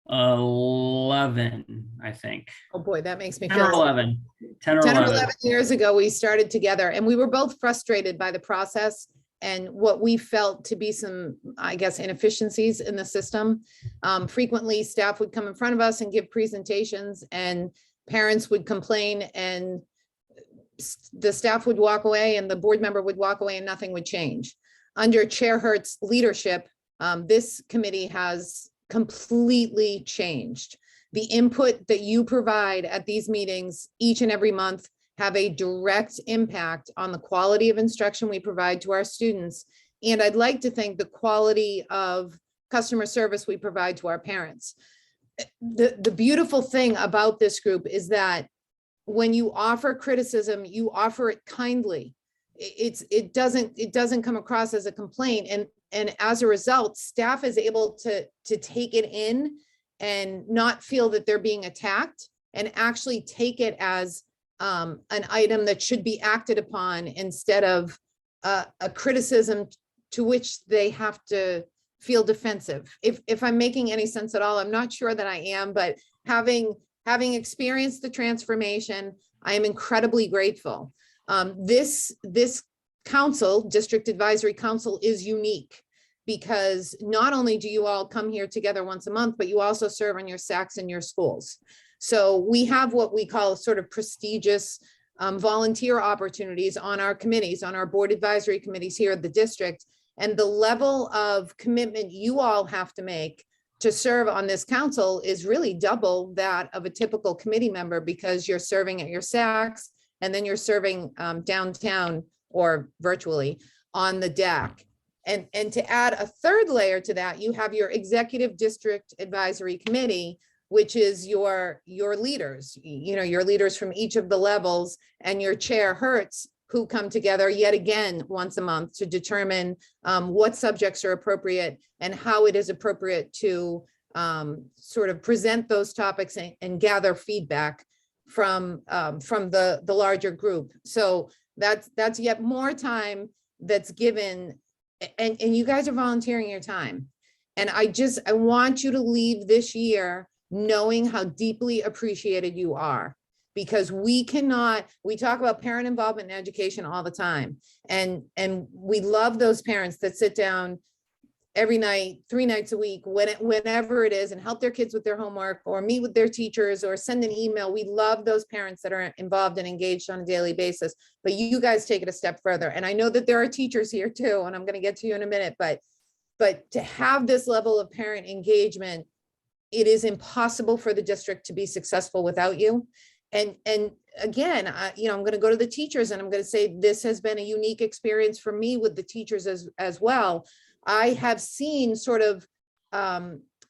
11, I think. Oh boy, that makes me 10 feel or 11. 10 or 10 or 11. 11 years ago, we started together and we were both frustrated by the process and what we felt to be some, I guess, inefficiencies in the system. Frequently, staff would come in front of us and give presentations and parents would complain and the staff would walk away and the board member would walk away and nothing would change. Under Chair Hurt's leadership, this committee has completely changed. The input that you provide at these meetings each and every month have a direct impact on the quality of instruction we provide to our students. And I'd like to think the quality of customer service we provide to our parents. The beautiful thing about this group is that when you offer criticism, you offer it kindly. It doesn't come across as a complaint. And as a result, staff is able to take it in and not feel that they're being attacked and actually take it as an item that should be acted upon instead of a criticism to which they have to feel defensive. If I'm making any sense at all, I'm not sure that I am, but having experienced the transformation, I am incredibly grateful. This council, District Advisory Council, is unique because not only do you all come here together once a month, but you also serve on your SACs in your schools. So we have what we call sort of prestigious volunteer opportunities on our committees, on our board advisory committees here at the district. And the level of commitment you all have to make to serve on this council is really double that of a typical committee member because you're serving at your SACs and then you're serving downtown or virtually on the DAC. And to add a third layer to that, you have your executive district advisory committee, which is your leaders, your leaders from each of the levels and your chair Hertz, who come together yet again once a month to determine what subjects are appropriate and how it is appropriate to sort of present those topics and gather feedback from the larger group. So that's yet more time that's given, and you guys are volunteering your time. And I want you to leave this year knowing how deeply appreciated you are, because we talk about parent involvement in education all the time. And we love those parents that sit down every night, 3 nights a week, whenever it is, and help their kids with their homework or meet with their teachers or send an email. We love those parents that are involved and engaged on a daily basis, but you guys take it a step further. And I know that there are teachers here too, and I'm going to get to you in a minute, but to have this level of parent engagement, it is impossible for the district to be successful without you. And again, I'm going to go to the teachers and I'm going to say, this has been a unique experience for me with the teachers as well. I have seen sort of,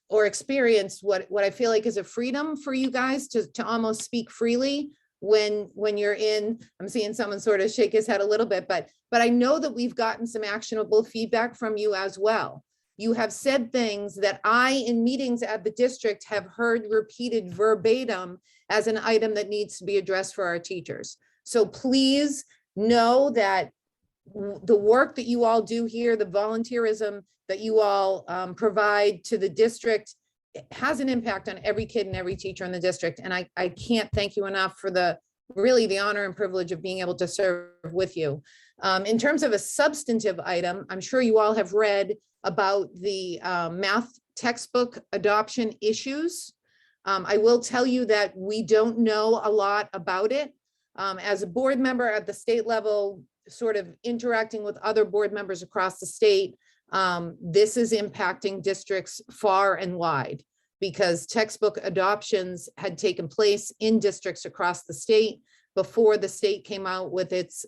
or experienced what I feel like is a freedom for you guys to almost speak freely when you're in. I'm seeing someone sort of shake his head a little bit, but I know that we've gotten some actionable feedback from you as well. You have said things that I, in meetings at the district, have heard repeated verbatim as an item that needs to be addressed for our teachers. So please know that the work that you all do here, the volunteerism that you all provide to the district, has an impact on every kid and every teacher in the district. And I can't thank you enough for the honor and privilege of being able to serve with you. In terms of a substantive item, I'm sure you all have read about the math textbook adoption issues. I will tell you that we don't know a lot about it. As a board member at the state level, sort of interacting with other board members across the state, this is impacting districts far and wide because textbook adoptions had taken place in districts across the state before the state came out with its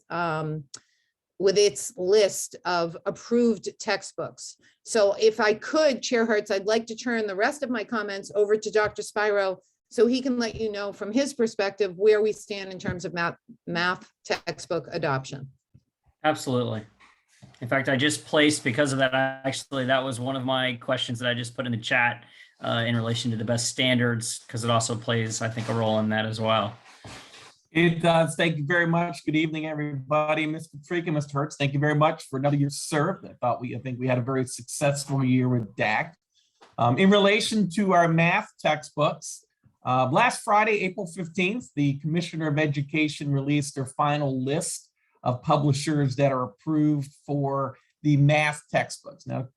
list of approved textbooks. So if I could, Chair Hertz, I'd like to turn the rest of my comments over to Dr. Spiro so he can let you know from his perspective where we stand in terms of math textbook adoption. Absolutely. In fact, I just placed, because of that, that was one of my questions that I just put in the chat in relation to the best standards, because it also plays, I think, a role in that as well. It does. Thank you very much. Good evening, everybody. Mr. Freak and Mr. Hertz, thank you very much for another year served. I think we had a very successful year with DAC. In relation to our math textbooks, last Friday, April 15th, the Commissioner of Education released their final list of publishers that are approved for the math textbooks. Now,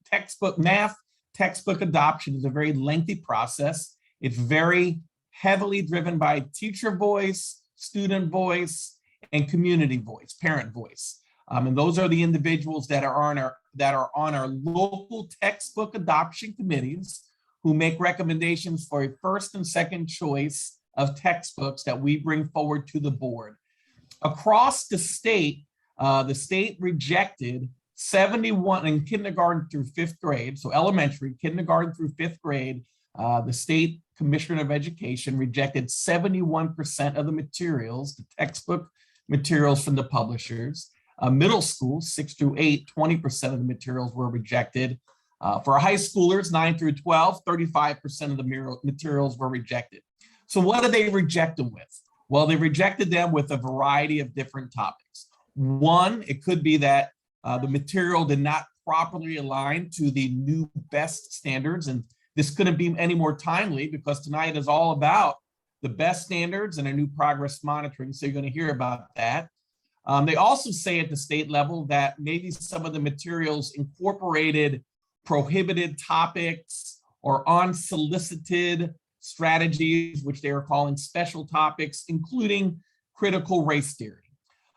math textbook adoption is a very lengthy process. It's very heavily driven by teacher voice, student voice, and community voice, parent voice. And those are the individuals that are on our local textbook adoption committees who make recommendations for a first and second choice of textbooks that we bring forward to the board. Across the state rejected 71 in kindergarten through fifth grade, so elementary, kindergarten through fifth grade. The state Commissioner of Education rejected 71% of the materials, the textbook materials from the publishers. Middle school, 6 through 8, 20% of the materials were rejected. For high schoolers, 9 through 12, 35% of the materials were rejected. So what did they reject them with? Well, they rejected them with a variety of different topics. One, it could be that the material did not properly align to the new best standards. And this couldn't be any more timely because tonight is all about the best standards and a new progress monitoring. So you're going to hear about that. They also say at the state level that maybe some of the materials incorporated prohibited topics or unsolicited strategies, which they are calling special topics, including critical race theory.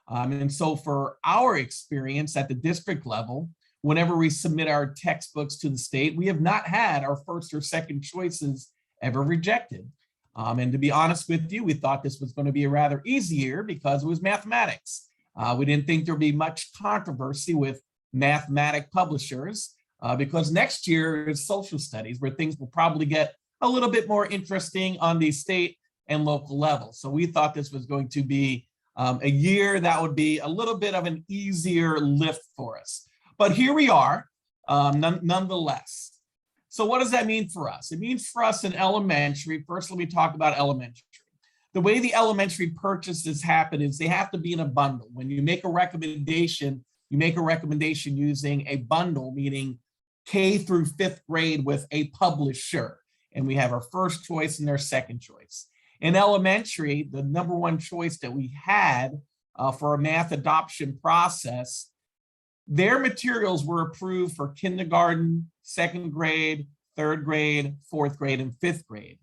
And so for our experience at the district level, whenever we submit our textbooks to the state, we have not had our first or second choices ever rejected. And to be honest with you, we thought this was going to be a rather easy year because it was mathematics. We didn't think there'd be much controversy with mathematic publishers because next year is social studies where things will probably get a little bit more interesting on the state and local level. So we thought this was going to be a year that would be a little bit of an easier lift for us. But here we are, nonetheless. So what does that mean for us? It means for us in elementary, first let me talk about elementary. The way the elementary purchases happen is they have to be in a bundle. When you make a recommendation, you make a recommendation using a bundle, meaning K through fifth grade with a publisher. And we have our first choice and their second choice. In elementary, the number one choice that we had for a math adoption process, their materials were approved for kindergarten, second grade, third grade, fourth grade, and fifth grade.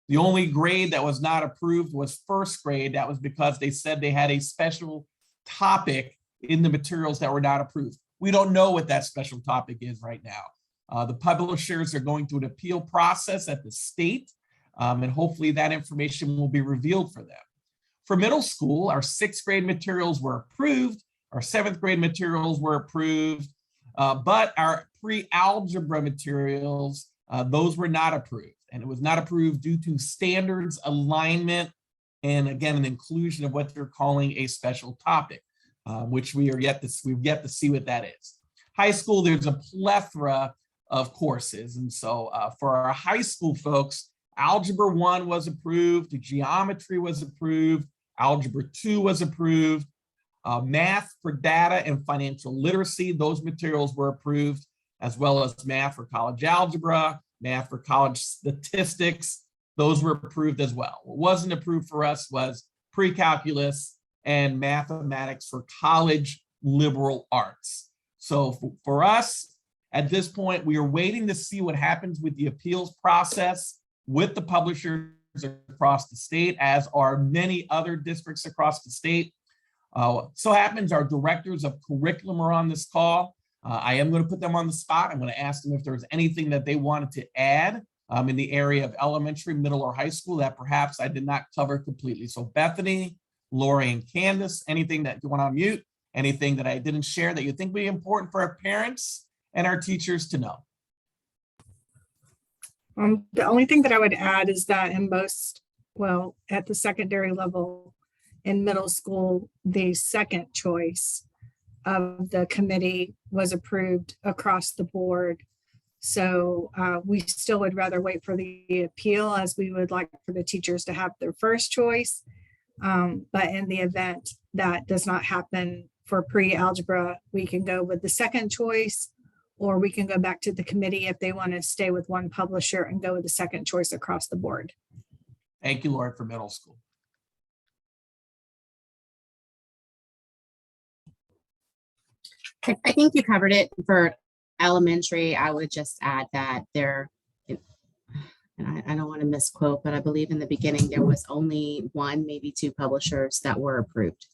The only grade that was not approved was first grade. That was because they said they had a special topic in the materials that were not approved. We don't know what that special topic is right now. The publishers are going through an appeal process at the state, and hopefully that information will be revealed for them. For middle school, our sixth grade materials were approved, our seventh grade materials were approved, but our pre-algebra materials, those were not approved. And it was not approved due to standards alignment and again, an inclusion of what they're calling a special topic, which we've yet to see what that is. High school, there's a plethora of courses. And so for our high school folks, Algebra 1 was approved, geometry was approved, Algebra 2 was approved, math for data and financial literacy, those materials were approved, as well as math for college algebra, math for college statistics, those were approved as well. What wasn't approved for us was pre-calculus and mathematics for college liberal arts. So for us, at this point, we are waiting to see what happens with the appeals process with the publishers across the state, as are many other districts across the state. So happens our directors of curriculum are on this call. I am going to put them on the spot. I'm going to ask them if there's anything that they wanted to add in the area of elementary, middle, or high school that perhaps I did not cover completely. So Bethany, Lori, and Candace, anything that you want to unmute, anything that I didn't share that you think would be important for our parents and our teachers to know? The only thing that I would add is that in most, well, at the secondary level in middle school, the second choice of the committee was approved across the board. So we still would rather wait for the appeal, as we would like for the teachers to have their first choice. But in the event that does not happen for pre-algebra, we can go with the second choice or we can go back to the committee if they want to stay with one publisher and go with the second choice across the board. Thank you, Lori, for middle school. I think you covered it for elementary. I would just add that there, and I don't want to misquote, but I believe in the beginning there was only one, maybe two publishers that were approved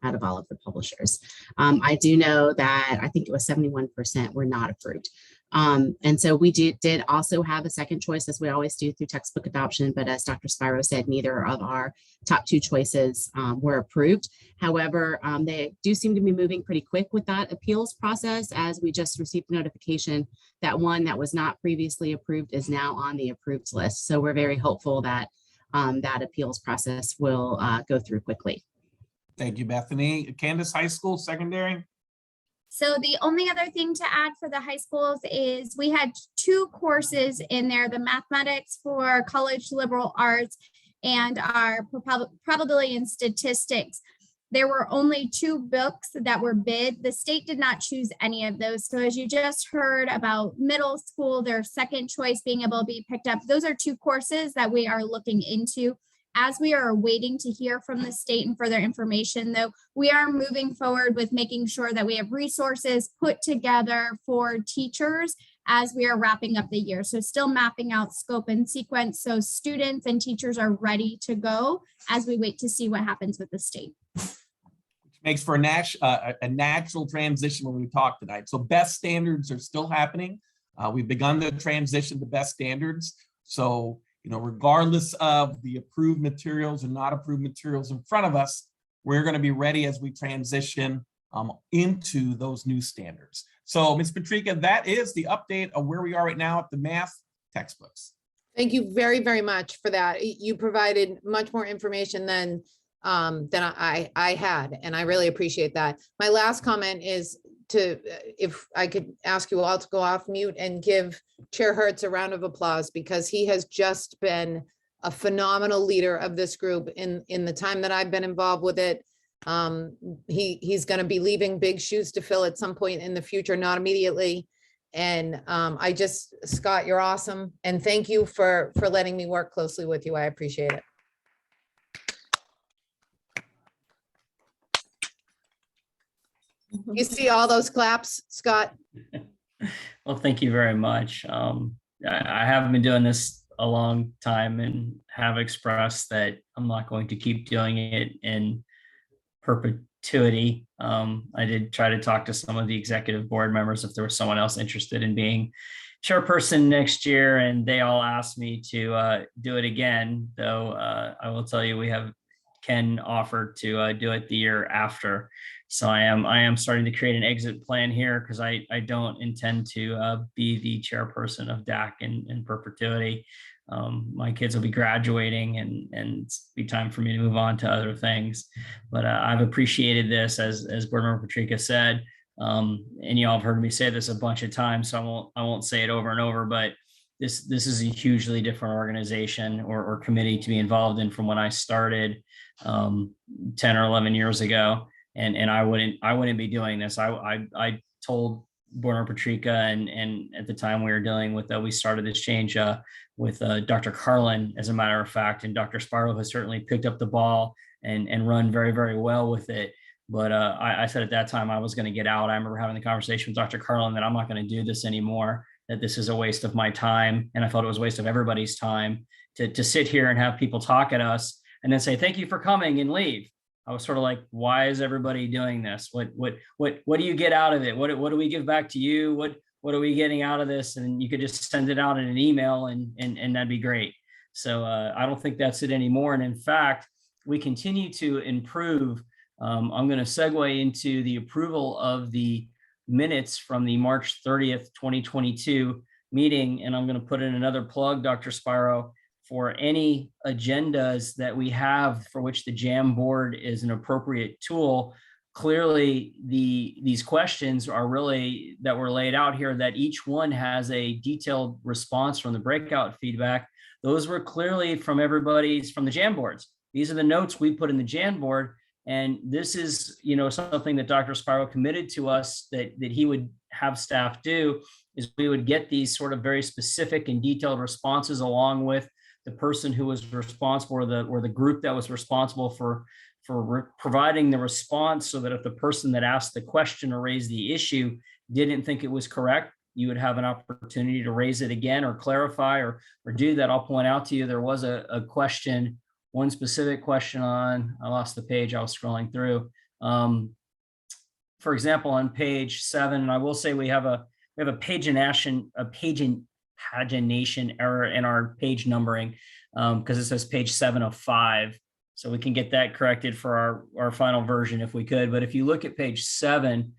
out of all of the publishers. I do know that I think it was 71% were not approved. And so we did also have a second choice, as we always do through textbook adoption. But as Dr. Spiro said, neither of our top two choices were approved. However, they do seem to be moving pretty quick with that appeals process, as we just received notification that one that was not previously approved is now on the approved list. So we're very hopeful that that appeals process will go through quickly. Thank you, Bethany. Candace, high school, secondary? So the only other thing to add for the high schools is we had two courses in there, the mathematics for college liberal arts and our probability and statistics. There were only two books that were bid. The state did not choose any of those. So as you just heard about middle school, their second choice being able to be picked up, those are two courses that we are looking into. As we are waiting to hear from the state and further information, though, we are moving forward with making sure that we have resources put together for teachers as we are wrapping up the year. So still mapping out scope and sequence so students and teachers are ready to go as we wait to see what happens with the state. Which makes for a natural transition when we talk tonight. So best standards are still happening. We've begun the transition to best standards. So regardless of the approved materials and not approved materials in front of us, we're going to be ready as we transition into those new standards. So, Ms. Patrika, that is the update of where we are right now at the math textbooks. Thank you very, very much for that. You provided much more information than I had, and I really appreciate that. My last comment is if I could ask you all to go off mute and give Chair Hertz a round of applause, because he has just been a phenomenal leader of this group in the time that I've been involved with it. He's going to be leaving big shoes to fill at some point in the future, not immediately. And Scott, you're awesome. And thank you for letting me work closely with you. I appreciate it. You see all those claps, Scott? Well, thank you very much. I haven't been doing this a long time and have expressed that I'm not going to keep doing it in perpetuity. I did try to talk to some of the executive board members if there was someone else interested in being chairperson next year, and they all asked me to do it again, though I will tell you we have Ken offered to do it the year after. So I am starting to create an exit plan here, because I don't intend to be the chairperson of DAC in perpetuity. My kids will be graduating and it's be time for me to move on to other things. But I've appreciated this, as Board Member Patrika said, and you all have heard me say this a bunch of times, so I won't say it over and over, but this is a hugely different organization or committee to be involved in from when I started 10 or 11 years ago. And I wouldn't be doing this. I told Board Member Patrika, and at the time we were dealing with, we started this change with Dr. Carlin, as a matter of fact, and Dr. Spiro has certainly picked up the ball and run very, very well with it. But I said at that time I was going to get out. I remember having the conversation with Dr. Carlin that I'm not going to do this anymore, that this is a waste of my time. And I felt it was a waste of everybody's time to sit here and have people talk at us and then say, thank you for coming, and leave. I was sort of like, why is everybody doing this? What do you get out of it? What do we give back to you? What are we getting out of this? And you could just send it out in an email and that'd be great. So I don't think that's it anymore. And in fact, we continue to improve. I'm going to segue into the approval of the minutes from the March 30th, 2022 meeting. And I'm going to put in another plug, Dr. Spiro, for any agendas that we have for which the JAM board is an appropriate tool. Clearly, these questions are really that were laid out here, that each one has a detailed response from the breakout feedback. Those were clearly from from the JAM boards. These are the notes we put in the JAM board. And this is, something that Dr. Spiro committed to us that he would have staff do is we would get these sort of very specific and detailed responses along with the person who was responsible or the group that was responsible for providing the response, so that if the person that asked the question or raised the issue didn't think it was correct, you would have an opportunity to raise it again or clarify or do that. I'll point out to you, there was a question, one specific question on, I lost the page I was scrolling through. For example, on page 7, and I will say we have a pagination error in our page numbering, because it says page 7 of 5. So we can get that corrected for our final version if we could. But if you look at page 7,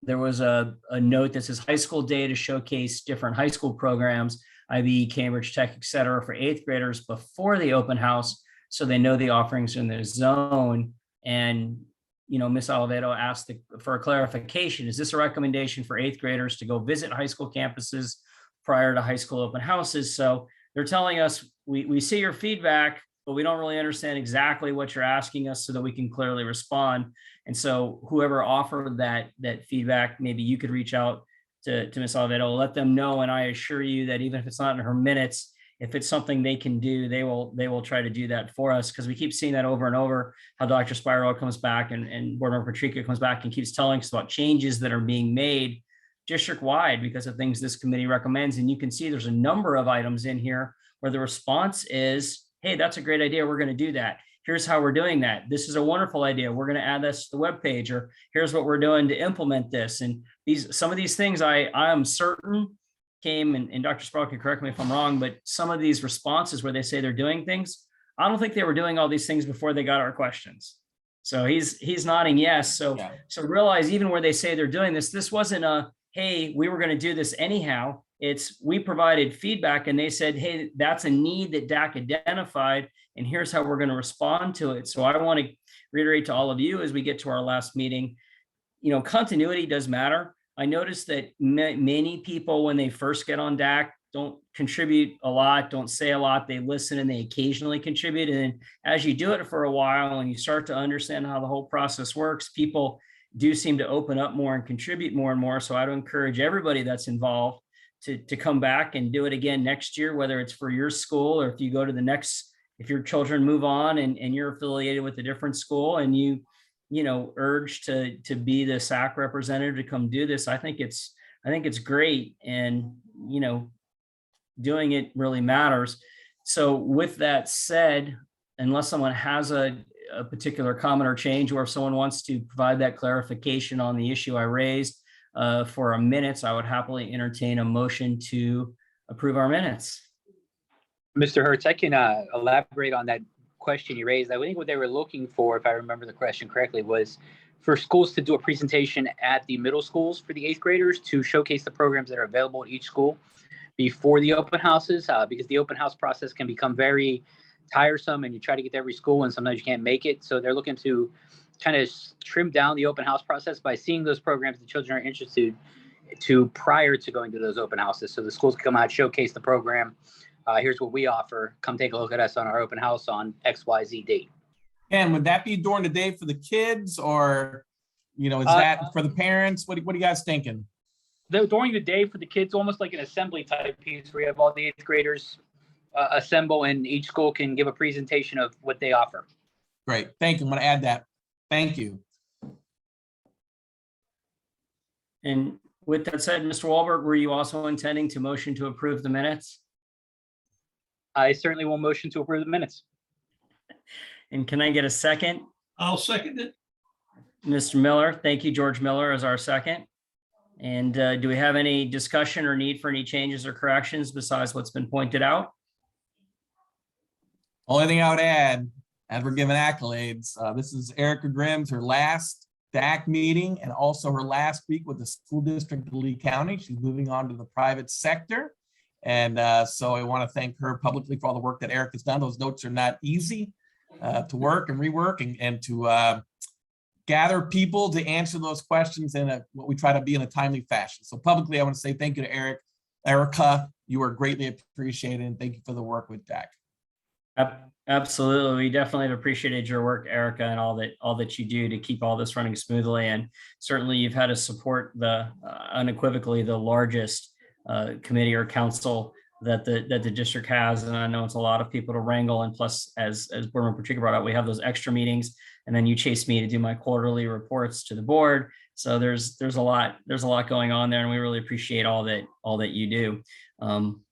there was a note that says high school day to showcase different high school programs, IB, Cambridge Tech, et cetera, for 8th graders before the open house, so they know the offerings in their zone. And, you know, Ms. Oliveto asked for a clarification. Is this a recommendation for 8th graders to go visit high school campuses prior to high school open houses? So they're telling us, we see your feedback, but we don't really understand exactly what you're asking us so that we can clearly respond. And so whoever offered that feedback, maybe you could reach out to Ms. Oliveto, let them know. And I assure you that even if it's not in her minutes, if it's something they can do, they will try to do that for us, because we keep seeing that over and over, how Dr. Spiro comes back and Board Member Patrica comes back and keeps telling us about changes that are being made district-wide because of things this committee recommends. And you can see there's a number of items in here where the response is, hey, that's a great idea, we're going to do that. Here's how we're doing that. This is a wonderful idea, we're going to add this to the webpage, or here's what we're doing to implement this. And some of these things I am certain came, and Dr. Sproul can correct me if I'm wrong, but some of these responses where they say they're doing things, I don't think they were doing all these things before they got our questions. So he's nodding yes. So realize, even where they say they're doing this wasn't a, hey, we were going to do this anyhow. It's, we provided feedback and they said, hey, that's a need that DAC identified, and here's how we're going to respond to it. So I want to reiterate to all of you as we get to our last meeting, you know, continuity does matter. I noticed that many people, when they first get on DAC, don't contribute a lot, don't say a lot. They listen and they occasionally contribute. And as you do it for a while and you start to understand how the whole process works, people do seem to open up more and contribute more and more. So I'd encourage everybody that's involved to come back and do it again next year, whether it's for your school or if you go to the next, if your children move on and you're affiliated with a different school and you know, urge to be the SAC representative to come do this. I think it's great. And, you know, doing it really matters. So with that said, unless someone has a particular comment or change, or if someone wants to provide that clarification on the issue I raised for a minutes, I would happily entertain a motion to approve our minutes. Mr. Hertz, I can elaborate on that question you raised. I think what they were looking for, if I remember the question correctly, was for schools to do a presentation at the middle schools for the 8th graders to showcase the programs that are available at each school before the open houses, because the open house process can become very tiresome and you try to get to every school and sometimes you can't make it. So they're looking to kind of trim down the open house process by seeing those programs the children are interested to prior to going to those open houses. So the schools can come out, showcase the program. Here's what we offer. Come take a look at us on our open house on XYZ date. And would that be during the day for the kids, or, you know, is that for the parents? What are you guys thinking? During the day for the kids, almost like an assembly type piece where you have all the 8th graders assemble and each school can give a presentation of what they offer. Great. Thank you. I'm going to add that. Thank you. And with that said, Mr. Wahlberg, were you also intending to motion to approve the minutes? I certainly will motion to approve the minutes. And can I get a second? I'll second it. Mr. Miller, thank you. George Miller is our second. And do we have any discussion or need for any changes or corrections besides what's been pointed out? Only thing I would add, as we're giving accolades, this is Erica Grimm's, her last DAC meeting and also her last week with the school district of Lee County. She's moving on to the private sector. And so I want to thank her publicly for all the work that Erica's done. Those notes are not easy to work and rework and to gather people to answer those questions in what we try to be in a timely fashion. So publicly, I want to say thank you to Erica. You are greatly appreciated, and thank you for the work with DAC. Absolutely. We definitely have appreciated your work, Erica, and all that you do to keep all this running smoothly. And certainly you've had to support the unequivocally the largest committee or council that the district has. And I know it's a lot of people to wrangle. And plus, as Board Member Pacheco brought up, we have those extra meetings, and then you chase me to do my quarterly reports to the board. So there's a lot going on there, and we really appreciate all that you do.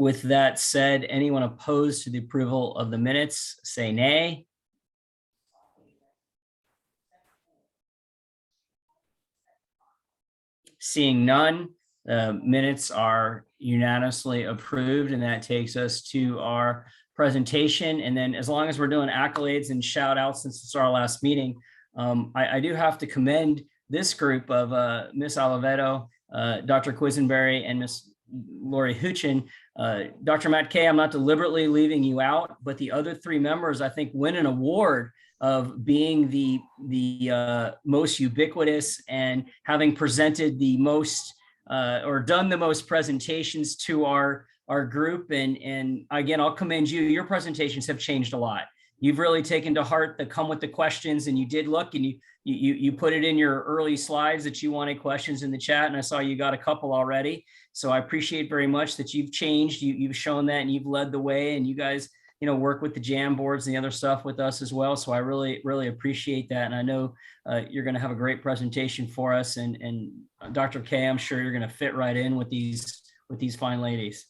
With that said, anyone opposed to the approval of the minutes, say nay. Seeing none, minutes are unanimously approved, and that takes us to our presentation. And then as long as we're doing accolades and shout outs since it's our last meeting, I do have to commend this group of Ms. Oliveto, Dr. Quisenberry, and Ms. Lori Huchin. Dr. Matt Kay, I'm not deliberately leaving you out, but the other three members, I think, win an award of being the most ubiquitous and having presented the most or done the most presentations to our group. And again, I'll commend you. Your presentations have changed a lot. You've really taken to heart the come with the questions, and you did look and you put it in your early slides that you wanted questions in the chat, and I saw you got a couple already. So I appreciate very much that you've changed. You've shown that, and you've led the way, and you guys, work with the jam boards and the other stuff with us as well. So I really, really appreciate that. And I know you're going to have a great presentation for us. And Dr. K, I'm sure you're going to fit right in with these fine ladies.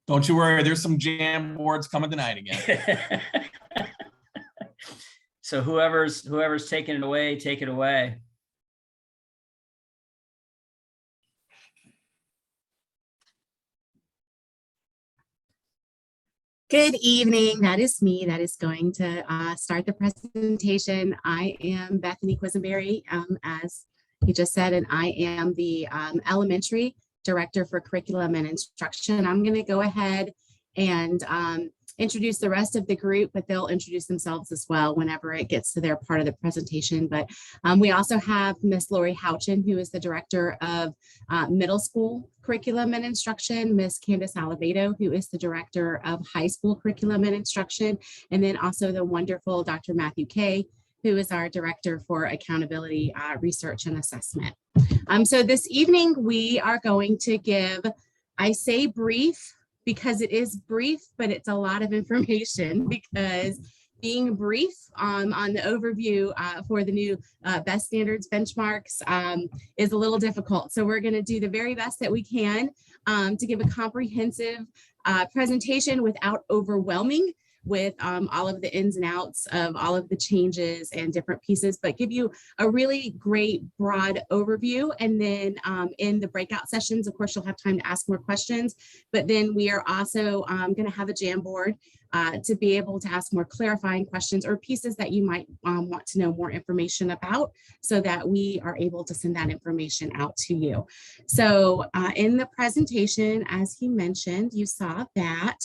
Don't you worry, there's some jam boards coming tonight again. So whoever's taking it away, take it away. Good evening. That is me. That is going to start the presentation. I am Bethany Quisenberry, as you just said, and I am the elementary director for curriculum and instruction. I'm going to go ahead and introduce the rest of the group, but they'll introduce themselves as well whenever it gets to their part of the presentation. But we also have Miss Lori Houchin, who is the director of middle school curriculum and instruction, Miss Candace Oliveto, who is the director of high school curriculum and instruction, and then also the wonderful Dr. Matthew Kay, who is our director for accountability research and assessment. So this evening we are going to give, I say brief because it is brief, but it's a lot of information, because being brief on the overview for the new best standards benchmarks is a little difficult. So we're going to do the very best that we can to give a comprehensive presentation without overwhelming with all of the ins and outs of all of the changes and different pieces, but give you a really great broad overview. And then in the breakout sessions, of course, you'll have time to ask more questions, but then we are also going to have a Jamboard to be able to ask more clarifying questions or pieces that you might want to know more information about, so that we are able to send that information out to you. So in the presentation, as he mentioned, you saw that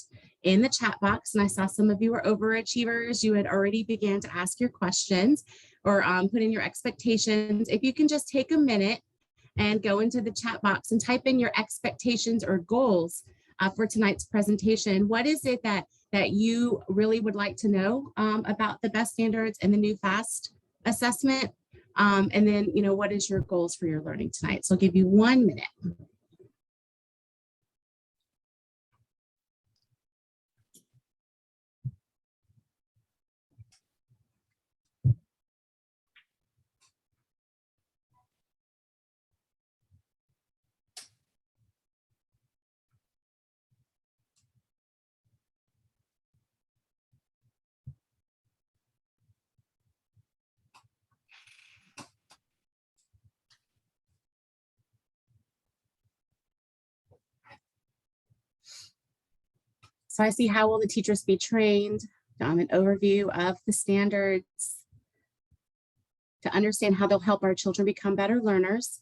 in the chat box, and I saw some of you were overachievers. You had already began to ask your questions or put in your expectations. If you can just take a minute and go into the chat box and type in your expectations or goals for tonight's presentation. What is it that you really would like to know about the best standards and the new FAST assessment? And then, what is your goals for your learning tonight? So I'll give you 1 minute. So I see, how will the teachers be trained? An overview of the standards to understand how they'll help our children become better learners.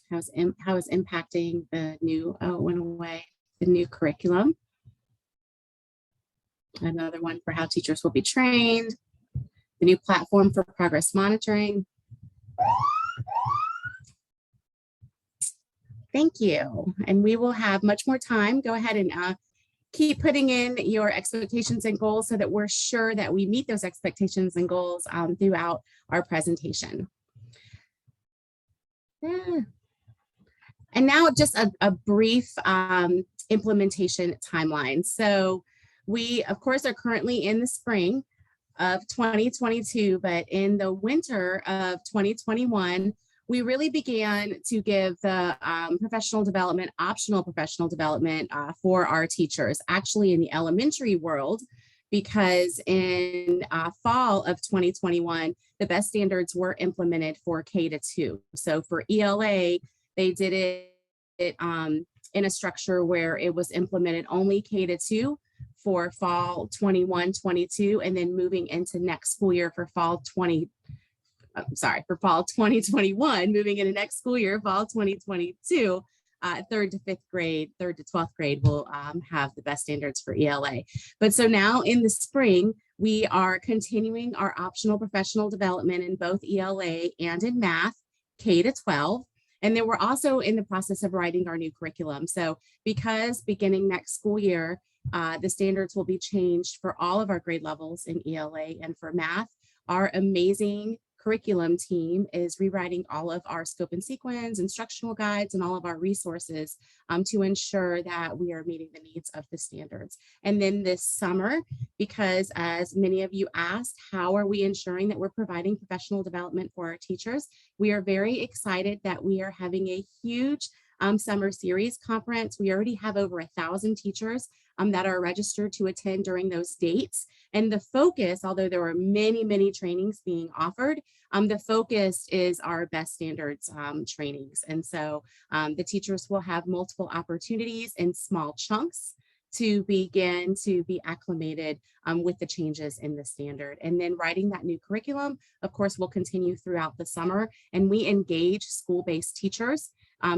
How is impacting the new, oh, it went away, the new curriculum. Another one for how teachers will be trained. The new platform for progress monitoring. Thank you. And we will have much more time. Go ahead and keep putting in your expectations and goals so that we're sure that we meet those expectations and goals throughout our presentation. Yeah. And now just a brief implementation timeline. So we, of course, are currently in the spring of 2022, but in the winter of 2021, we really began to give the professional development, optional professional development for our teachers, actually in the elementary world, because in fall of 2021, the best standards were implemented for K-2. So for ELA, they did it in a structure where it was implemented only K-2 for fall 21-22, and then moving into next school year for fall 2021, moving into next school year, fall 2022, 3rd to 5th grade, 3rd to 12th grade will have the best standards for ELA. But so now in the spring, we are continuing our optional professional development in both ELA and in math, K-12. And then we're also in the process of writing our new curriculum. So because beginning next school year, the standards will be changed for all of our grade levels in ELA and for math, our amazing curriculum team is rewriting all of our scope and sequence, instructional guides, and all of our resources to ensure that we are meeting the needs of the standards. And then this summer, because as many of you asked, how are we ensuring that we're providing professional development for our teachers? We are very excited that we are having a huge summer series conference. We already have over 1,000 teachers that are registered to attend during those dates. And the focus, although there are many, many trainings being offered, the focus is our best standards trainings. And so the teachers will have multiple opportunities in small chunks to begin to be acclimated with the changes in the standard. And then writing that new curriculum, of course, will continue throughout the summer. And we engage school-based teachers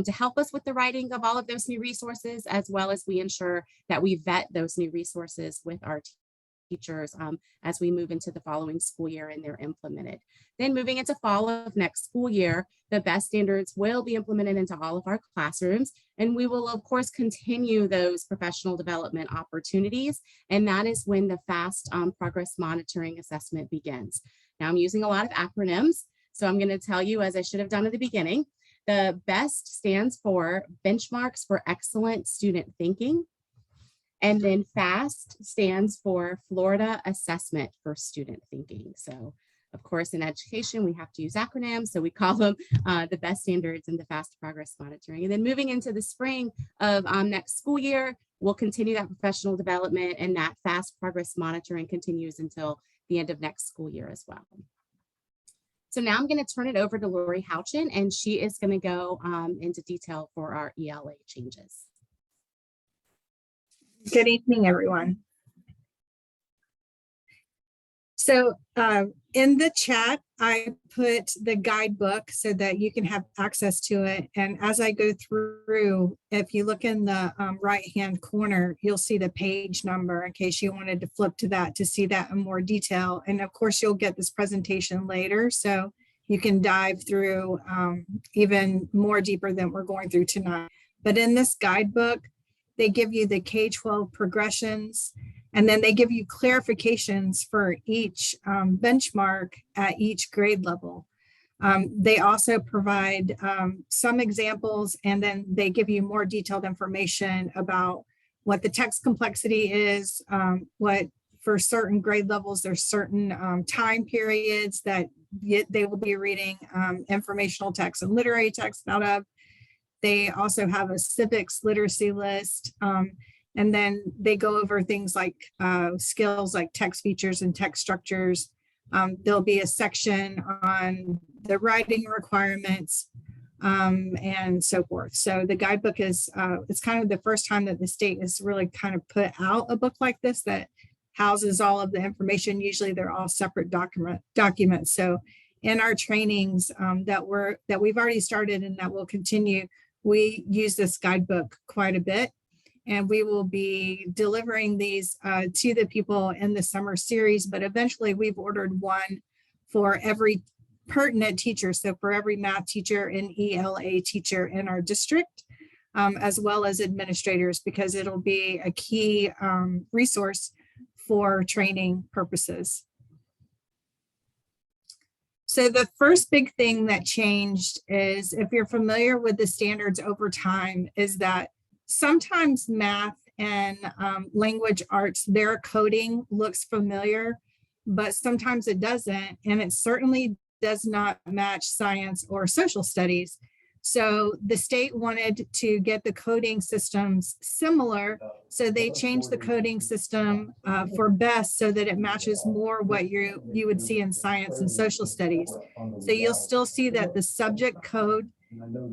to help us with the writing of all of those new resources, as well as we ensure that we vet those new resources with our teachers as we move into the following school year and they're implemented. Then moving into fall of next school year, the best standards will be implemented into all of our classrooms, and we will of course continue those professional development opportunities, and that is when the fast progress monitoring assessment begins. Now I'm using a lot of acronyms, so I'm going to tell you, as I should have done at the beginning, the BEST stands for Benchmarks for Excellent Student Thinking. And then FAST stands for Florida Assessment for Student Thinking. So of course, in education, we have to use acronyms. So we call them the BEST standards and the fast progress monitoring. And then moving into the spring of next school year, we'll continue that professional development, and that fast progress monitoring continues until the end of next school year as well. So now I'm going to turn it over to Lori Houchin, and she is going to go into detail for our ELA changes. Good evening, everyone. So in the chat, I put the guidebook so that you can have access to it. And as I go through, if you look in the right-hand corner, you'll see the page number in case you wanted to flip to that to see that in more detail. And of course, you'll get this presentation later, so you can dive through even more deeper than we're going through tonight. But in this guidebook, they give you the K12 progressions, and then they give you clarifications for each benchmark at each grade level. They also provide some examples, and then they give you more detailed information about what the text complexity is, what for certain grade levels, there's certain time periods that they will be reading informational text and literary text out of. They also have a civics literacy list. And then they go over things like skills like text features and text structures. There'll be a section on the writing requirements and so forth. So the guidebook is, it's kind of the first time that the state has really kind of put out a book like this that houses all of the information. Usually they're all separate documents. So in our trainings that we've already started and that will continue, we use this guidebook quite a bit. And we will be delivering these to the people in the summer series, but eventually we've ordered one for every pertinent teacher. So for every math teacher and ELA teacher in our district. as well as administrators, because it'll be a key resource for training purposes. So the first big thing that changed is, if you're familiar with the standards over time, is that sometimes math and language arts, their coding looks familiar, but sometimes it doesn't. And it certainly does not match science or social studies. So the state wanted to get the coding systems similar. So they changed the coding system for BEST so that it matches more what you would see in science and social studies. So you'll still see that the subject code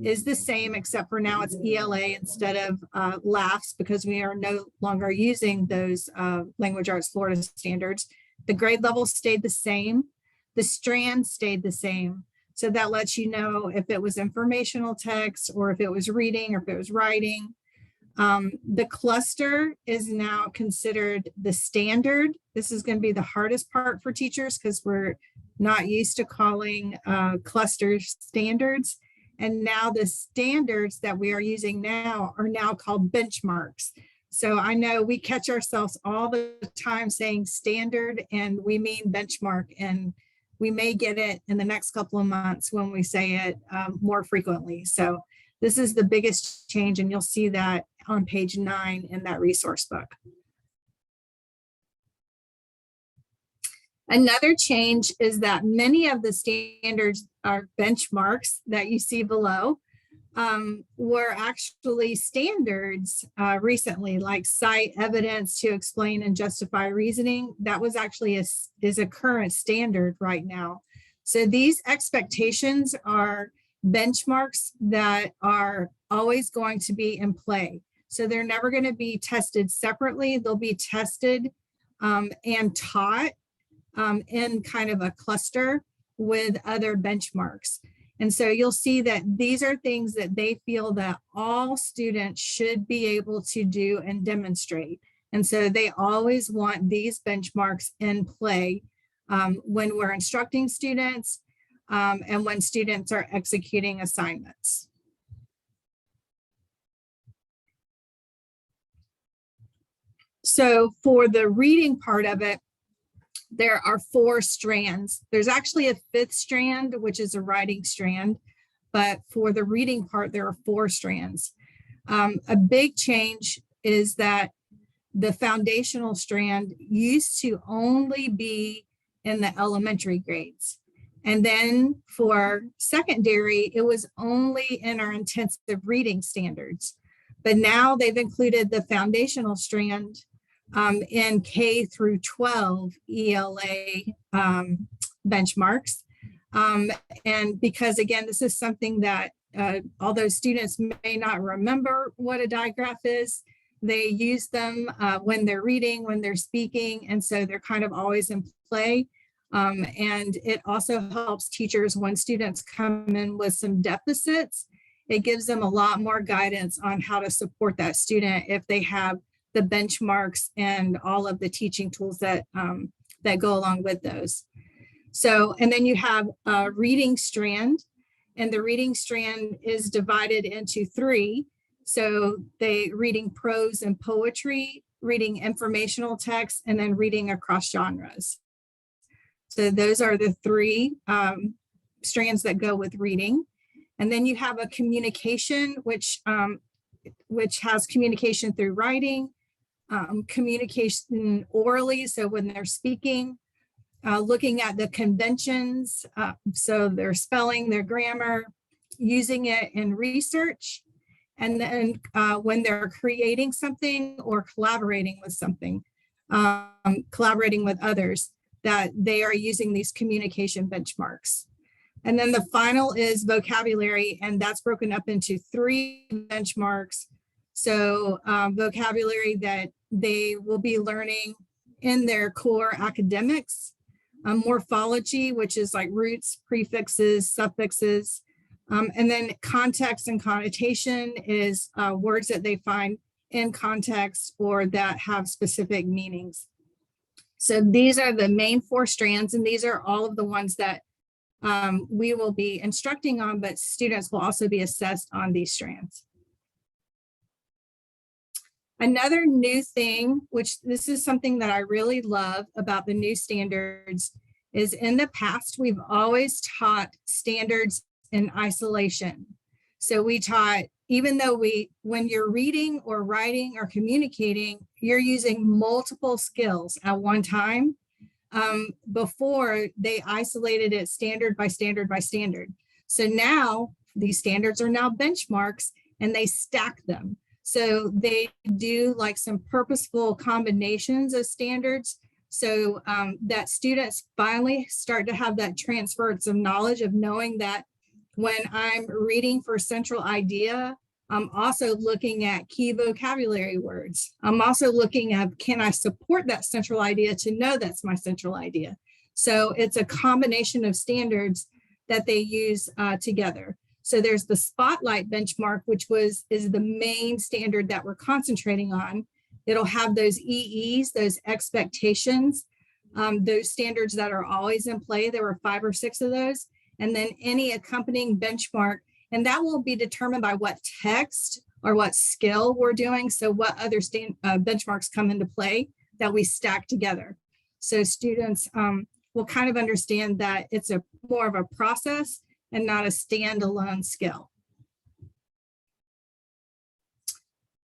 is the same, except for now it's ELA instead of LAFs, because we are no longer using those Language Arts Florida standards. The grade level stayed the same. The strand stayed the same. So that lets you know if it was informational text or if it was reading or if it was writing. The cluster is now considered the standard. This is going to be the hardest part for teachers because we're not used to calling clusters standards. And now the standards that we are using now are now called benchmarks. So I know we catch ourselves all the time saying standard and we mean benchmark, and we may get it in the next couple of months when we say it more frequently. So this is the biggest change, and you'll see that on page 9 in that resource book. Another change is that many of the standards are benchmarks that you see below were actually standards recently, like cite evidence to explain and justify reasoning. That was actually is a current standard right now. So these expectations are benchmarks that are always going to be in play. So they're never going to be tested separately. They'll be tested and taught in kind of a cluster with other benchmarks. And so you'll see that these are things that they feel that all students should be able to do and demonstrate. And so they always want these benchmarks in play when we're instructing students and when students are executing assignments. So for the reading part of it, there are 4 strands. There's actually a 5th strand, which is a writing strand, but for the reading part, there are 4 strands. A big change is that the foundational strand used to only be in the elementary grades. And then for secondary, it was only in our intensive reading standards. But now they've included the foundational strand in K12 ELA benchmarks. And because again, this is something that although students may not remember what a digraph is, they use them when they're reading, when they're speaking, and so they're kind of always in play. And it also helps teachers when students come in with some deficits. It gives them a lot more guidance on how to support that student if they have the benchmarks and all of the teaching tools that that go along with those. So, and then you have a reading strand, and the reading strand is divided into 3. So they reading prose and poetry, reading informational text, and then reading across genres. So those are the 3 strands that go with reading. And then you have a communication, which has communication through writing, communication orally, so when they're speaking, looking at the conventions, so their spelling, their grammar, using it in research, and then when they're creating something or collaborating with something, collaborating with others, that they are using these communication benchmarks. And then the final is vocabulary, and that's broken up into 3 benchmarks. So vocabulary that they will be learning in their core academics, morphology, which is like roots, prefixes, suffixes, and then context and connotation is words that they find in context or that have specific meanings. So these are the main 4 strands, and these are all of the ones that we will be instructing on, but students will also be assessed on these strands. Another new thing, which this is something that I really love about the new standards, is in the past, we've always taught standards in isolation. So we taught, even though when you're reading or writing or communicating, you're using multiple skills at one time. Before they isolated it standard by standard by standard. So now these standards are now benchmarks and they stack them. So they do like some purposeful combinations of standards so that students finally start to have that transference of knowledge of knowing that when I'm reading for central idea, I'm also looking at key vocabulary words. I'm also looking at, can I support that central idea to know that's my central idea? So it's a combination of standards that they use together. So there's the Spotlight benchmark, which is the main standard that we're concentrating on. It'll have those EEs, those expectations, those standards that are always in play. There were 5 or 6 of those. And then any accompanying benchmark, and that will be determined by what text or what skill we're doing. So what other benchmarks come into play that we stack together. So students will kind of understand that it's more of a process and not a standalone skill.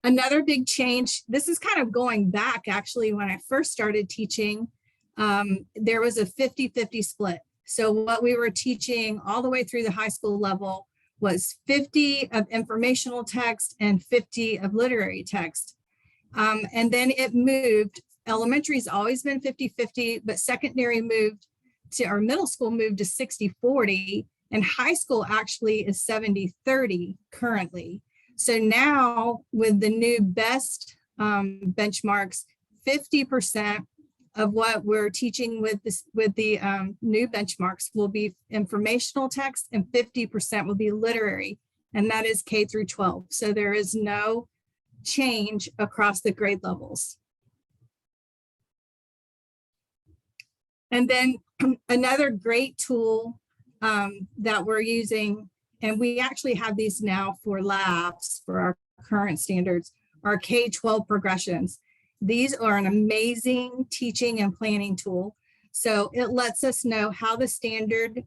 Another big change, this is kind of going back actually when I first started teaching, there was a 50-50 split. So what we were teaching all the way through the high school level was 50 of informational text and 50 of literary text. And then it moved, elementary's always been 50-50, but secondary moved to, or middle school moved to 60-40, and high school actually is 70-30 currently. So now with the new BEST benchmarks, 50% of what we're teaching with the new benchmarks will be informational text and 50% will be literary, and that is K through 12. So there is no change across the grade levels. And then another great tool that we're using, and we actually have these now for labs for our current standards, are K12 progressions. These are an amazing teaching and planning tool. So it lets us know how the standard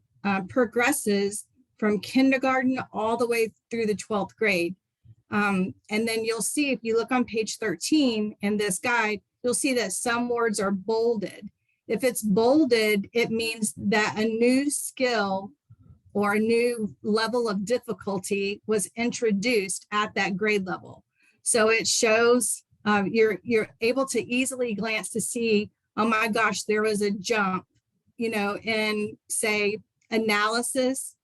progresses from kindergarten all the way through the 12th grade. And then you'll see, if you look on page 13 in this guide, you'll see that some words are bolded. If it's bolded, it means that a new skill or a new level of difficulty was introduced at that grade level. So it shows you're able to easily glance to see, oh my gosh, there was a jump, you know, in say analysis,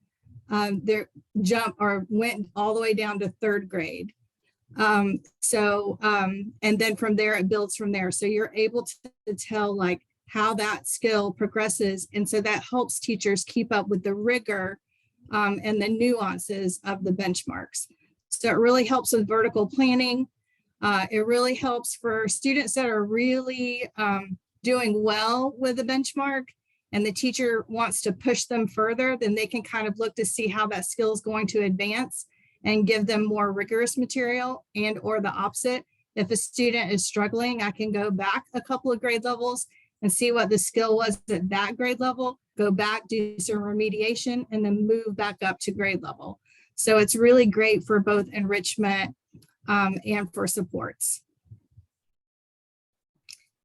their jump or went all the way down to 3rd grade. And then from there, it builds from there. So you're able to tell like how that skill progresses. And so that helps teachers keep up with the rigor and the nuances of the benchmarks. So it really helps with vertical planning. It really helps for students that are really doing well with the benchmark and the teacher wants to push them further, then they can kind of look to see how that skill is going to advance and give them more rigorous material, and or the opposite. If a student is struggling, I can go back a couple of grade levels and see what the skill was at that grade level, go back, do some remediation, and then move back up to grade level. So it's really great for both enrichment and for supports.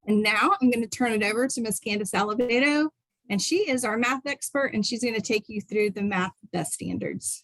And now I'm going to turn it over to Ms. Candace Alivedo, and she is our math expert, and she's going to take you through the math best standards.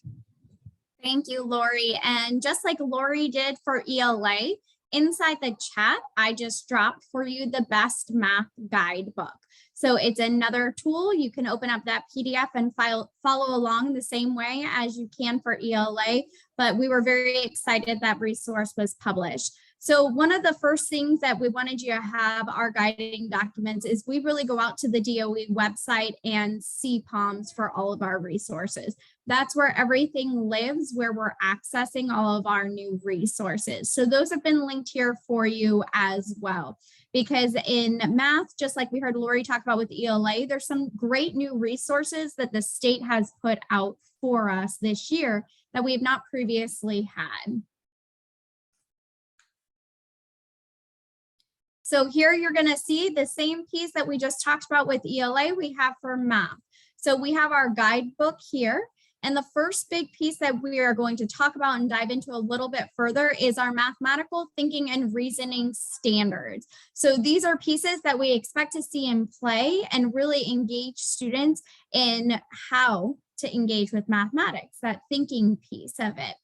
Thank you, Lori. And just like Lori did for ELA, inside the chat, I just dropped for you the best math guidebook. So it's another tool. You can open up that PDF and follow along the same way as you can for ELA, but we were very excited that resource was published. So one of the first things that we wanted you to have our guiding documents is we really go out to the DOE website and see CPOMs for all of our resources. That's where everything lives, where we're accessing all of our new resources. So those have been linked here for you as well. Because in math, just like we heard Lori talk about with ELA, there's some great new resources that the state has put out for us this year that we have not previously had. So here you're going to see the same piece that we just talked about with ELA we have for math. So we have our guidebook here. And the first big piece that we are going to talk about and dive into a little bit further is our mathematical thinking and reasoning standards. So these are pieces that we expect to see in play and really engage students in how to engage with mathematics, that thinking piece of it.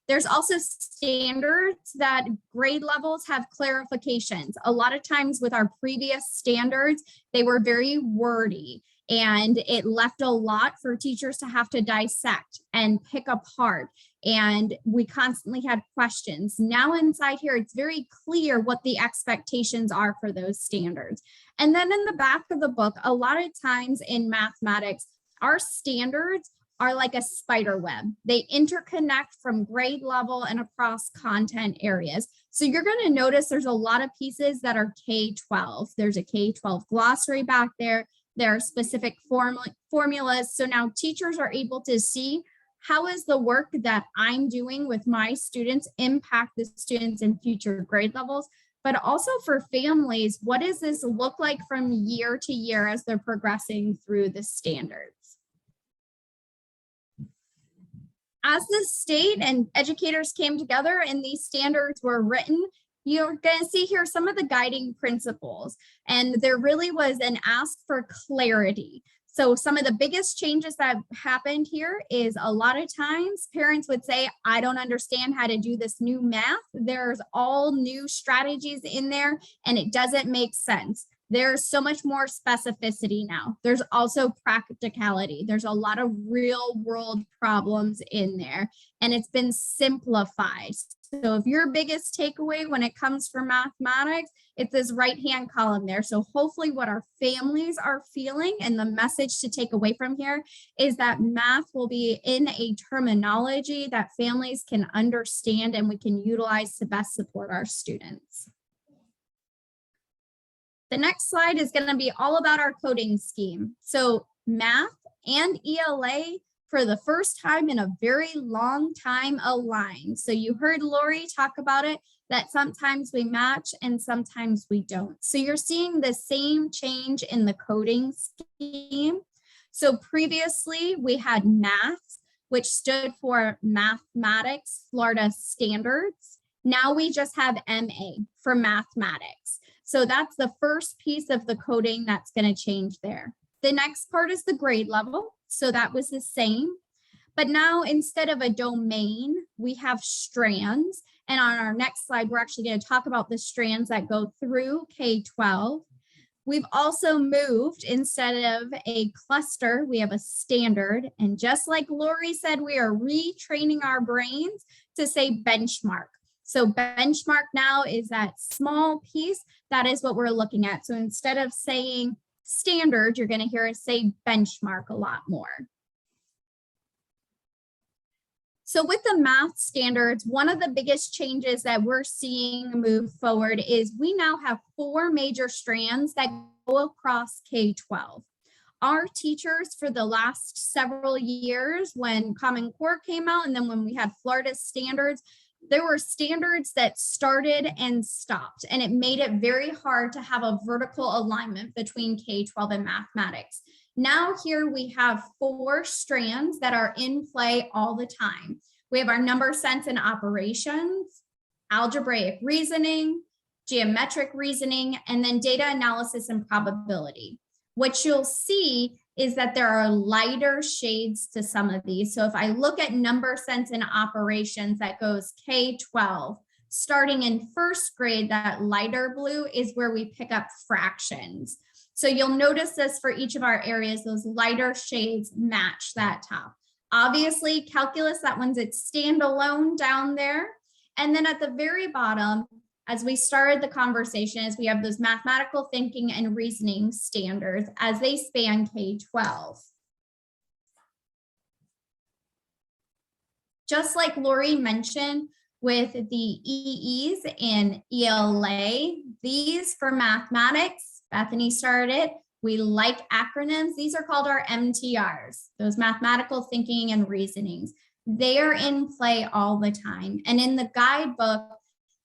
There's also standards that grade levels have clarifications. A lot of times with our previous standards, they were very wordy and it left a lot for teachers to have to dissect and pick apart. And we constantly had questions. Now inside here, it's very clear what the expectations are for those standards. And then in the back of the book, a lot of times in mathematics, our standards are like a spider web. They interconnect from grade level and across content areas. So you're going to notice there's a lot of pieces that are K12. There's a K12 glossary back there. There are specific formulas. So now teachers are able to see how is the work that I'm doing with my students impact the students in future grade levels, but also for families, what does this look like from year to year as they're progressing through the standards? As the state and educators came together and these standards were written, you're going to see here some of the guiding principles. And there really was an ask for clarity. So some of the biggest changes that happened here is a lot of times parents would say, I don't understand how to do this new math. There's all new strategies in there and it doesn't make sense. There's so much more specificity now. There's also practicality. There's a lot of real world problems in there and it's been simplified. So if your biggest takeaway when it comes for mathematics, it's this right-hand column there. So hopefully what our families are feeling and the message to take away from here is that math will be in a terminology that families can understand and we can utilize to best support our students. The next slide is going to be all about our coding scheme. So math and ELA for the first time in a very long time aligned. So you heard Lori talk about it, that sometimes we match and sometimes we don't. So you're seeing the same change in the coding scheme. So previously we had math, which stood for Mathematics Florida Standards. Now we just have MA for mathematics. So that's the first piece of the coding that's going to change there. The next part is the grade level. So that was the same. But now instead of a domain, we have strands. And on our next slide, we're actually going to talk about the strands that go through K12. We've also moved, instead of a cluster, we have a standard. And just like Lori said, we are retraining our brains to say benchmark. So benchmark now is that small piece. That is what we're looking at. So instead of saying standard, you're going to hear us say benchmark a lot more. So with the math standards, one of the biggest changes that we're seeing move forward is we now have 4 major strands that go across K12. Our teachers for the last several years when Common Core came out and then when we had Florida standards, there were standards that started and stopped, and it made it very hard to have a vertical alignment between K12 and mathematics. Now here we have 4 strands that are in play all the time. We have our number sense and operations, algebraic reasoning, geometric reasoning, and then data analysis and probability. What you'll see is that there are lighter shades to some of these. So if I look at number sense and operations, that goes K12, starting in 1st grade, that lighter blue is where we pick up fractions. So you'll notice this for each of our areas, those lighter shades match that top. Obviously, calculus, that one's its standalone down there. And then at the very bottom, as we started the conversation, is we have those mathematical thinking and reasoning standards as they span K12. Just like Lori mentioned with the EEs and ELA, these for mathematics, Bethany started it. We like acronyms. These are called our MTRs, those mathematical thinking and reasonings. They are in play all the time. And in the guidebook,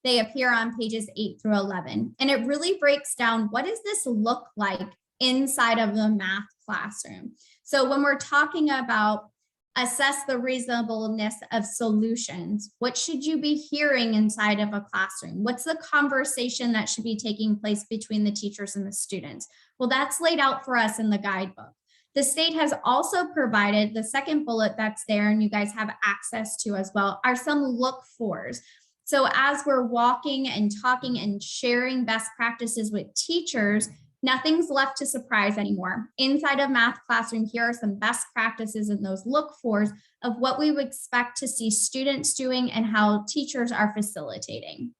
They appear on pages 8 through 11. And it really breaks down, what does this look like inside of the math classroom? So when we're talking about assess the reasonableness of solutions, what should you be hearing inside of a classroom? What's the conversation that should be taking place between the teachers and the students? Well, that's laid out for us in the guidebook. The state has also provided the second bullet that's there, and you guys have access to as well, are some look fors. So as we're walking and talking and sharing best practices with teachers, nothing's left to surprise anymore. Inside of math classroom, here are some best practices and those look fors of what we would expect to see students doing and how teachers are facilitating.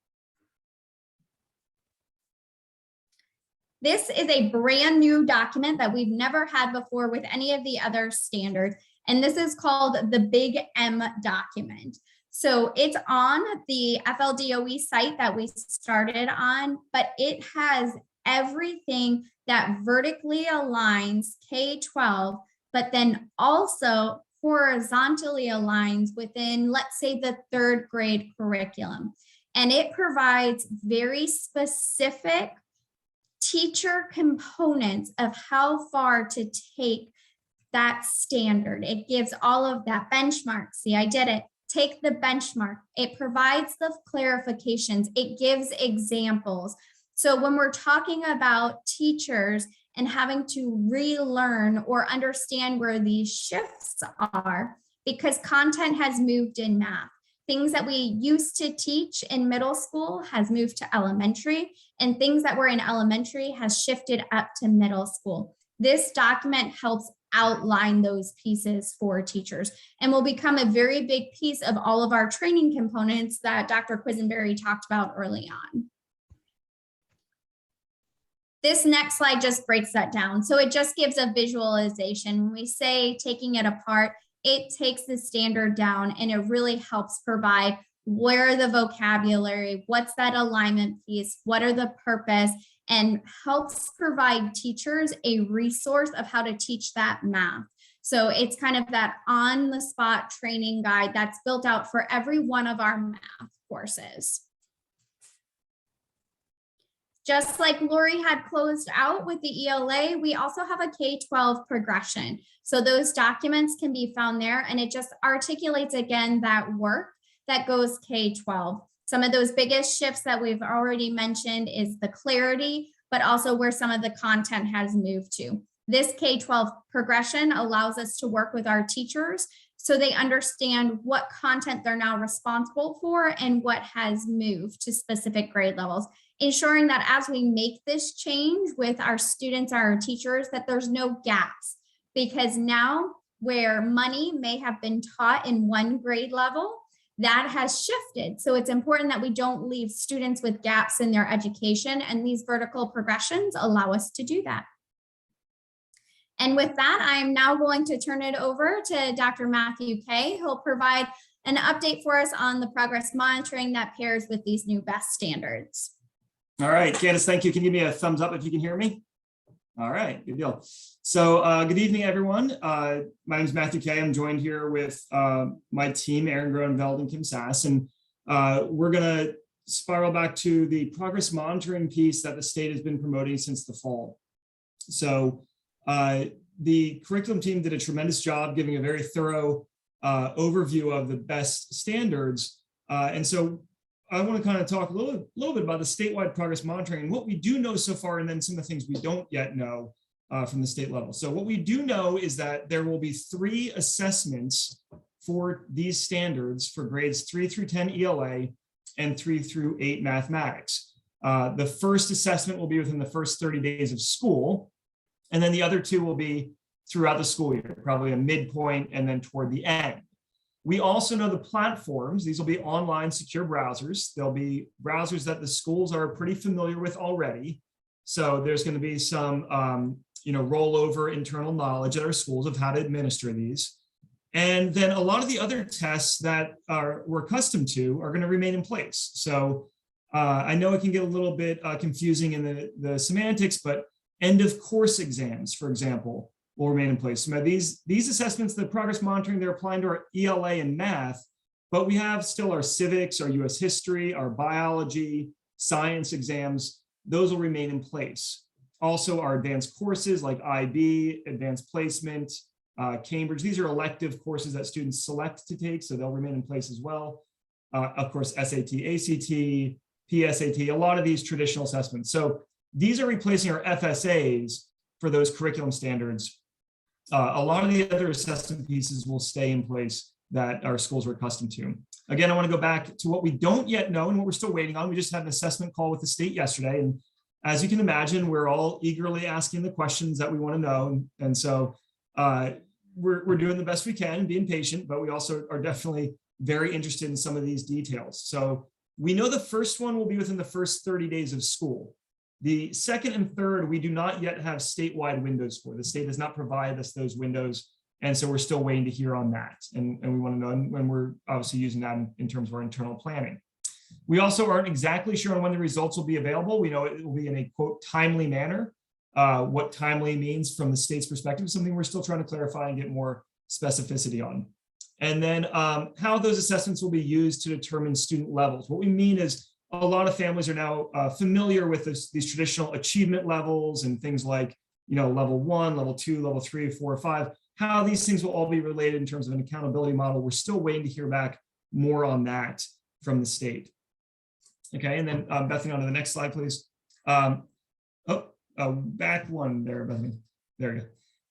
This is a brand new document that we've never had before with any of the other standards. And this is called the Big M document. So it's on the FLDOE site that we started on, but it has everything that vertically aligns K12, but then also horizontally aligns within, let's say, the 3rd grade curriculum. And it provides very specific teacher components of how far to take that standard. It gives all of that benchmark. See, I did it. Take the benchmark. It provides the clarifications. It gives examples. So when we're talking about teachers and having to relearn or understand where these shifts are, because content has moved in math. Things that we used to teach in middle school has moved to elementary, and things that were in elementary has shifted up to middle school. This document helps outline those pieces for teachers and will become a very big piece of all of our training components that Dr. Quisenberry talked about early on. This next slide just breaks that down. So it just gives a visualization. When we say taking it apart, it takes the standard down and it really helps provide where the vocabulary, what's that alignment piece, what are the purpose, and helps provide teachers a resource of how to teach that math. So it's kind of that on the spot training guide that's built out for every one of our math courses. Just like Lori had closed out with the ELA, we also have a K12 progression. So those documents can be found there, and it just articulates again that work that goes K12. Some of those biggest shifts that we've already mentioned is the clarity, but also where some of the content has moved to. This K12 progression allows us to work with our teachers so they understand what content they're now responsible for and what has moved to specific grade levels, ensuring that as we make this change with our students, our teachers, that there's no gaps. Because now where money may have been taught in one grade level, that has shifted. So it's important that we don't leave students with gaps in their education, and these vertical progressions allow us to do that. And with that, I'm now going to turn it over to Dr. Matthew Kay, who'll provide an update for us on the progress monitoring that pairs with these new best standards. All right, Candace, thank you. Can you give me a thumbs up if you can hear me? All right, good deal. So good evening, everyone. My name is Matthew Kay. I'm joined here with my team, Aaron Gronenveld and Kim Sass, and we're gonna spiral back to the progress monitoring piece that the state has been promoting since the fall. So the curriculum team did a tremendous job giving a very thorough overview of the best standards. And so I want to kind of talk a little bit about the statewide progress monitoring and what we do know so far, and then some of the things we don't yet know from the state level. So what we do know is that there will be 3 assessments for these standards for grades 3 through 10 ELA and 3 through 8 mathematics. The first assessment will be within the first 30 days of school, and then the other 2 will be throughout the school year, probably a midpoint and then toward the end. We also know the platforms. These will be online secure browsers. They'll be browsers that the schools are pretty familiar with already. So there's going to be some rollover internal knowledge at our schools of how to administer these. And then a lot of the other tests that we're accustomed to are going to remain in place. So I know it can get a little bit confusing in the semantics, but end of course exams, for example, will remain in place. So these assessments, the progress monitoring, they're applying to our ELA and math, but we have still our civics, our US history, our biology, science exams. Those will remain in place. Also, our advanced courses like IB, advanced placement, Cambridge, these are elective courses that students select to take, so they'll remain in place as well. Of course, SAT, ACT, PSAT, a lot of these traditional assessments. So these are replacing our FSAs for those curriculum standards. A lot of the other assessment pieces will stay in place that our schools are accustomed to. Again, I want to go back to what we don't yet know and what we're still waiting on. We just had an assessment call with the state yesterday. And as you can imagine, we're all eagerly asking the questions that we want to know. And so we're doing the best we can, being patient, but we also are definitely very interested in some of these details. So we know the first one will be within the first 30 days of school. The second and third, we do not yet have statewide windows for. The state does not provide us those windows. And so we're still waiting to hear on that. And we want to know when we're obviously using that in terms of our internal planning. We also aren't exactly sure on when the results will be available. We know it will be in a quote timely manner. What timely means from the state's perspective is something we're still trying to clarify and get more specificity on. And then how those assessments will be used to determine student levels. What we mean is a lot of families are now familiar with these traditional achievement levels and things like, level 1, level 2, level 3, 4, 5, how these things will all be related in terms of an accountability model. We're still waiting to hear back more on that from the state. Okay, and then Bethany, on to the next slide, please. Back one there, Bethany. There you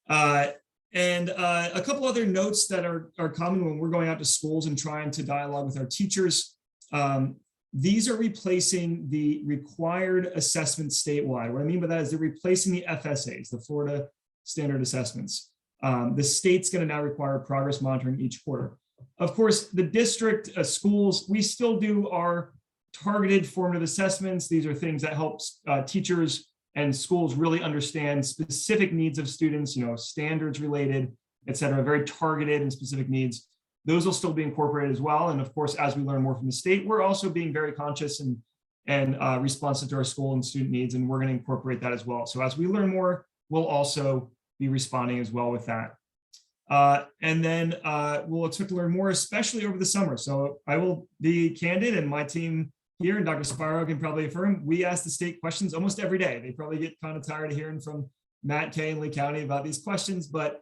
go. And a couple other notes that are common when we're going out to schools and trying to dialogue with our teachers. These are replacing the required assessments statewide. What I mean by that is they're replacing the FSAs, the Florida Standard Assessments. The state's going to now require progress monitoring each quarter. Of course, the district schools, we still do our targeted formative assessments. These are things that help teachers and schools really understand specific needs of students, standards related, et cetera, very targeted and specific needs. Those will still be incorporated as well. And of course, as we learn more from the state, we're also being very conscious and responsive to our school and student needs, and we're going to incorporate that as well. So as we learn more, we'll also be responding as well with that. And then we'll expect to learn more, especially over the summer. So I will be candid, and my team here, and Dr. Spiro can probably affirm, we ask the state questions almost every day. They probably get kind of tired of hearing from Matt Kay and Lee County about these questions, but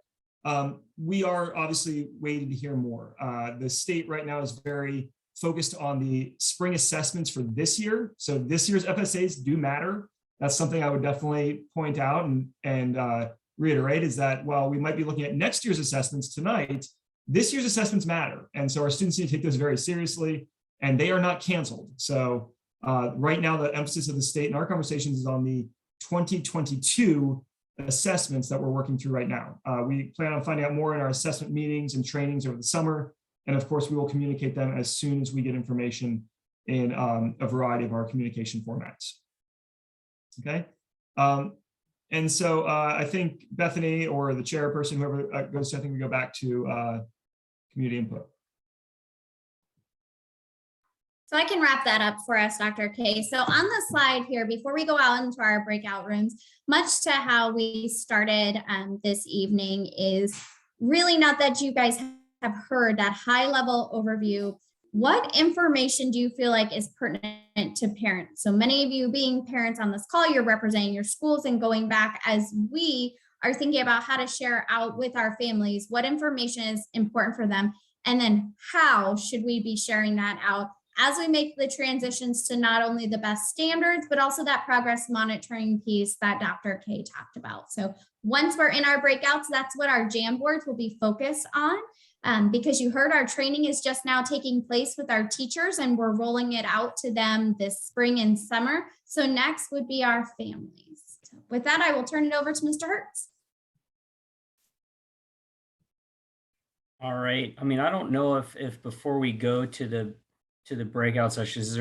we are obviously waiting to hear more. The state right now is very focused on the spring assessments for this year. So this year's FSAs do matter. That's something I would definitely point out and reiterate, is that while we might be looking at next year's assessments tonight, this year's assessments matter. And so our students need to take this very seriously, and they are not canceled. So right now, the emphasis of the state in our conversations is on the 2022 assessments that we're working through right now. We plan on finding out more in our assessment meetings and trainings over the summer. And of course, we will communicate them as soon as we get information in a variety of our communication formats. Okay. And so I think Bethany or the chairperson, whoever goes to, I think we go back to community input. So I can wrap that up for us, Dr. K. So on the slide here, before we go out into our breakout rooms, much to how we started this evening, is really not that you guys have heard that high level overview. What information do you feel like is pertinent to parents? So many of you being parents on this call, you're representing your schools, and going back as we are thinking about how to share out with our families, what information is important for them, and then how should we be sharing that out as we make the transitions to not only the best standards, but also that progress monitoring piece that Dr. K talked about. So once we're in our breakouts, that's what our Jamboards will be focused on, because you heard our training is just now taking place with our teachers, and we're rolling it out to them this spring and summer. So next would be our families. So with that, I will turn it over to Mr. Hertz. All right. I mean, I don't know if before we go to the breakout sessions,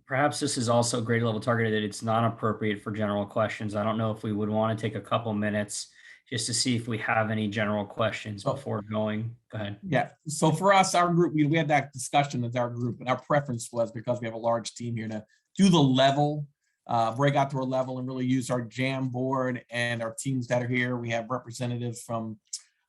perhaps this is also grade level targeted, that it's not appropriate for general questions. I don't know if we would want to take a couple minutes just to see if we have any general questions before going. Go ahead. Yeah. So for us, our group, we had that discussion with our group, and our preference was, because we have a large team here, to do the level, break out to a level, and really use our Jamboard and our teams that are here. We have representatives from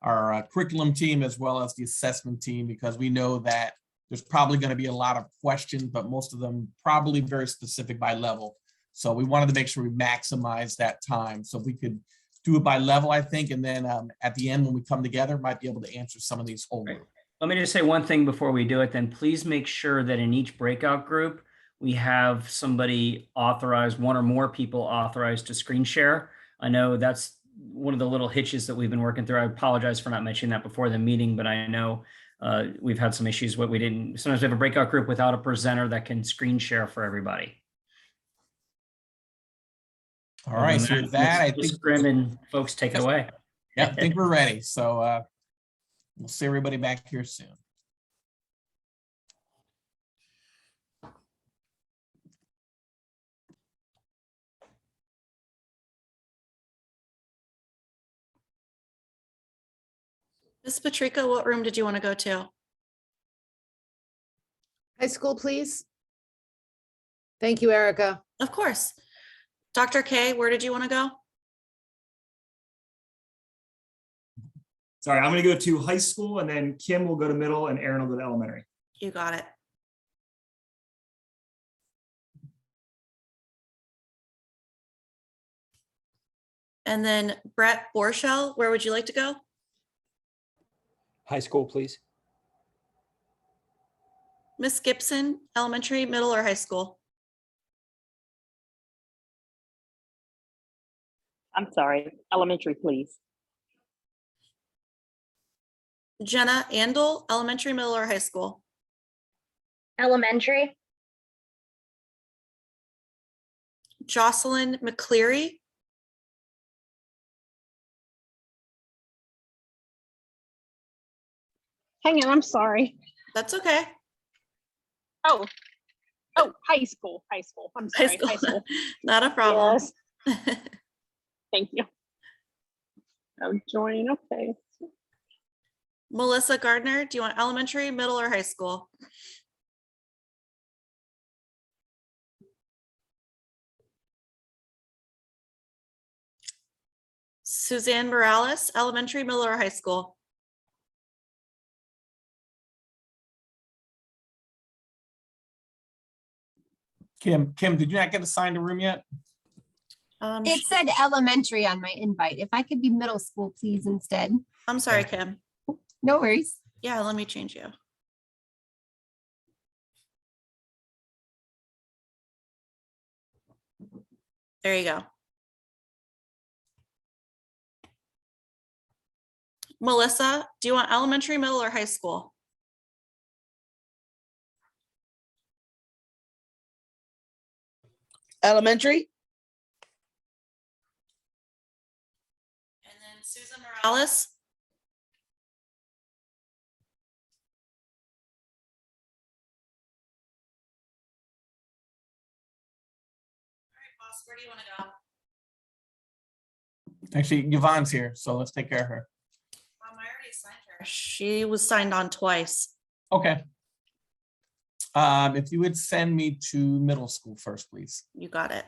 our curriculum team as well as the assessment team, because we know that there's probably going to be a lot of questions, but most of them probably very specific by level. So we wanted to make sure we maximize that time. So if we could do it by level, I think, and then at the end when we come together, might be able to answer some of these whole group. Let me just say one thing before we do it, then please make sure that in each breakout group, we have somebody authorized, one or more people authorized to screen share. I know that's one of the little hitches that we've been working through. I apologize for not mentioning that before the meeting, but I know we've had some issues where we didn't, sometimes we have a breakout group without a presenter that can screen share for everybody. All right, so with that, I think Grim and folks take it away. Yeah, I think we're ready. So we'll see everybody back here soon. Ms. Patrica, what room did you want to go to? High school, please. Thank you, Erica. Of course. Dr. K, where did you want to go? Sorry, I'm going to go to high school, and then Kim will go to middle, and Aaron will go to elementary. You got it. And then Brett Borshell, where would you like to go? High school, please. Miss Gibson, elementary, middle, or high school? I'm sorry, elementary, please. Jenna Andel, elementary, middle, or high school? Elementary. Jocelyn McCleary, Hang on, I'm sorry. that's okay. Oh, high school. I'm High sorry, school, high school. not a problem. Yes, thank you. I'm joining, okay. Melissa Gardner, do you want elementary, middle, or high school? Suzanne Morales, elementary, middle, or high school? Kim, did you not get assigned a room yet? It said elementary on my invite. If I could be middle school, please, instead. I'm sorry, Kim. No worries. Yeah, let me change you. There you go. Melissa, do you want elementary, middle, or high school? Elementary. And then Susan Morales. All right, boss, where do you want to go? Actually, Yvonne's here, so let's take care of her. I already signed her. She was signed on twice. Okay. If you would send me to middle school first, please. You got it.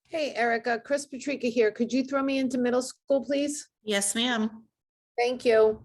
Hey, Erica, Chris Patrica here. Could you throw me into middle school, please? Yes, ma'am. Thank you.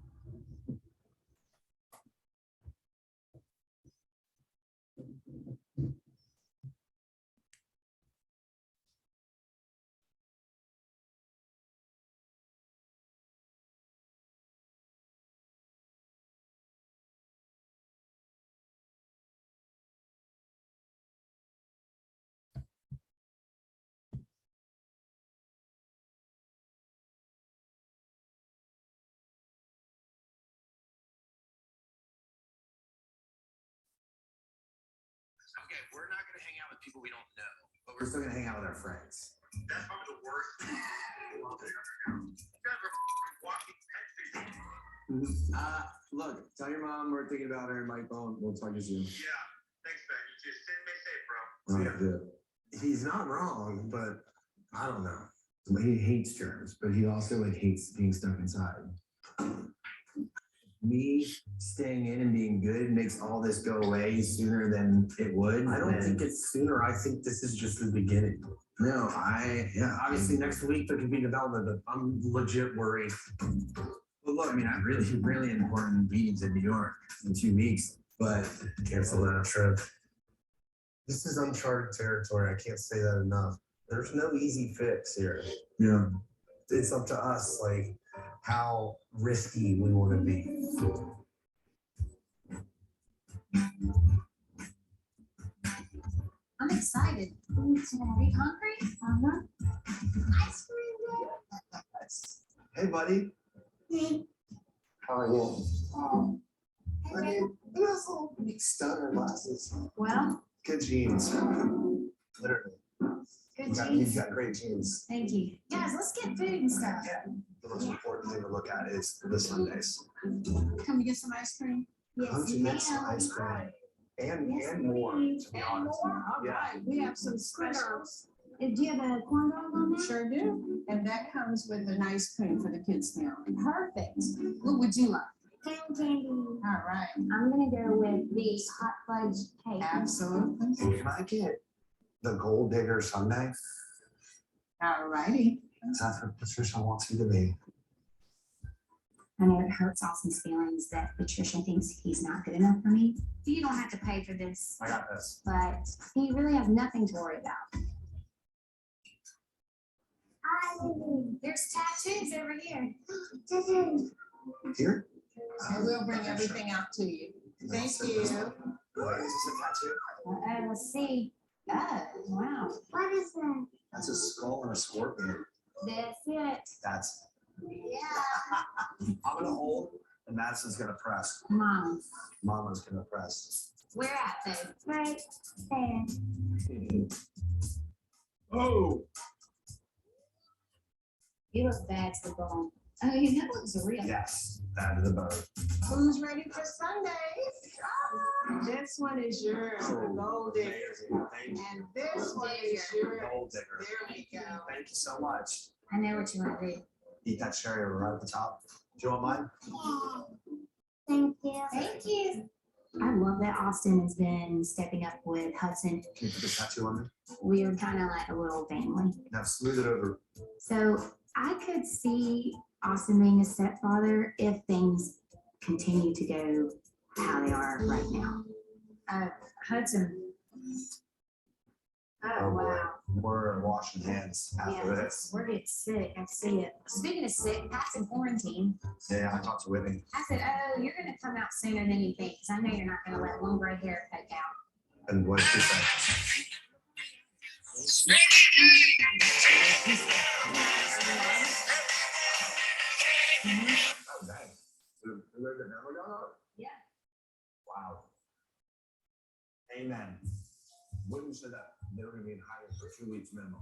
Okay, we're not gonna hang out with people we don't know, but we're still gonna hang out with our friends. That's probably the worst. Look, tell your mom we're thinking about her and Mike Bone. We'll talk to you soon. Yeah, thanks, man. You just stay safe, bro. He's not wrong, but I don't know. He hates germs, but he also like hates being stuck inside. Me staying in and being good makes all this go away sooner than it would. I don't think it's sooner. I think this is just the beginning. No, yeah, obviously next week there could be development, but I'm legit worried. Well, look, I mean, I have really, really important meetings in New York in 2 weeks, but cancel that trip. This is uncharted territory. I can't say that enough. There's no easy fix here. Yeah. It's up to us, like, how risky we want to be. I'm excited. Are you hungry? Ice cream. Hey, buddy. Hey. How are you? Hey, little stunner glasses. Well, Good genes. Literally. good You've genes. got great genes. Thank you. Guys, let's get food and stuff. The most important thing to look at is the Sundays. Can we get some ice cream? Why don't you get some ice cream? And more, to be honest. All Yeah. right, we have some specials. Do you have a corn dog on that? Sure do. And that comes with an ice cream for the kids now. Perfect. What would you like? Cotton candy. All right. I'm gonna go with the hot fudge cake. Absolutely. And can I get the Gold Digger Sunday? All righty. That's what Patricia wants you to be. I know it hurts Austin's feelings that Patricia thinks he's not good enough for me. You don't have to pay for this, I got this. but he really has nothing to worry about. There's tattoos over here. Here? And we'll bring everything out to you. Thank you. Is this a tattoo? Let's see. Oh, wow. What is that? That's a skull and a scorpion. That's it. That's. Yeah. I'm gonna hold and Madison's gonna press. Mom, Mama's gonna press. where at, babe? Right there. Oh. You look bad to the bone. Oh, you know it's real. Yes, that is the boat. Who's ready for Sundays? This one is yours, the gold digger. Thank you. And this one is yours. Gold digger. There we go. Thank you so much. I know what you want to do. Eat that cherry right at the top. Do you want mine? Thank you. Thank you. I love that Austin has been stepping up with Hudson. Can you put the tattoo on me? We are kind of like a little family. Now smooth it over. So I could see Austin being a stepfather if things continue to go how they are right now. Hudson. Oh, boy. wow. We're washing hands after Yeah, this. we're getting sick. I see it. Speaking of sick, Pat's in quarantine. Yeah, I talked to Whitney. I said, oh, you're going to come out sooner than you think. Because I know you're not going to let one gray hair poke out. And what did she say? Oh, dang. Who lived it never got up? Yeah. Wow. Amen. Whitney said that they were going to be in hiding for 2 weeks minimum.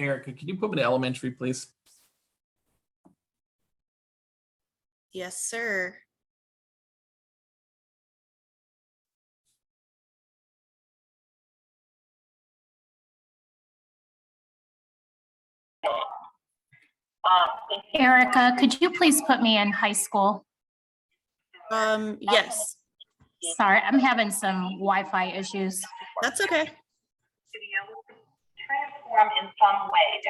Erica, can you put me to elementary, please? Yes, sir. Erica, could you please put me in high school? Yes, Sorry, I'm having some Wi-Fi issues. that's okay. Transform in some way.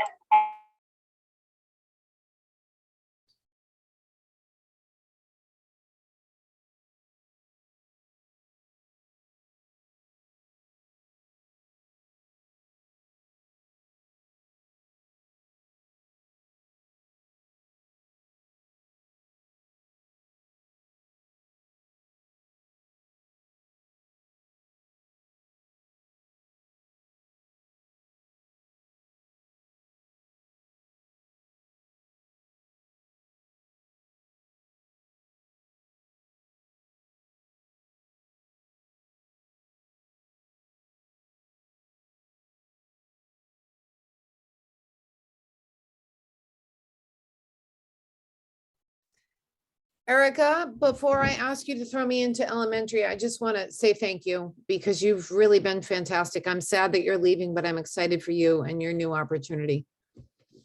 Erica, before I ask you to throw me into elementary, I just want to say thank you because you've really been fantastic. I'm sad that you're leaving, but I'm excited for you and your new opportunity.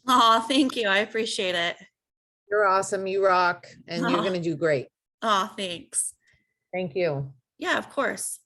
Oh, thank you. I appreciate it. You're awesome. You rock, and you're Oh. going to do great. Oh, thanks. Thank you. Yeah, of course.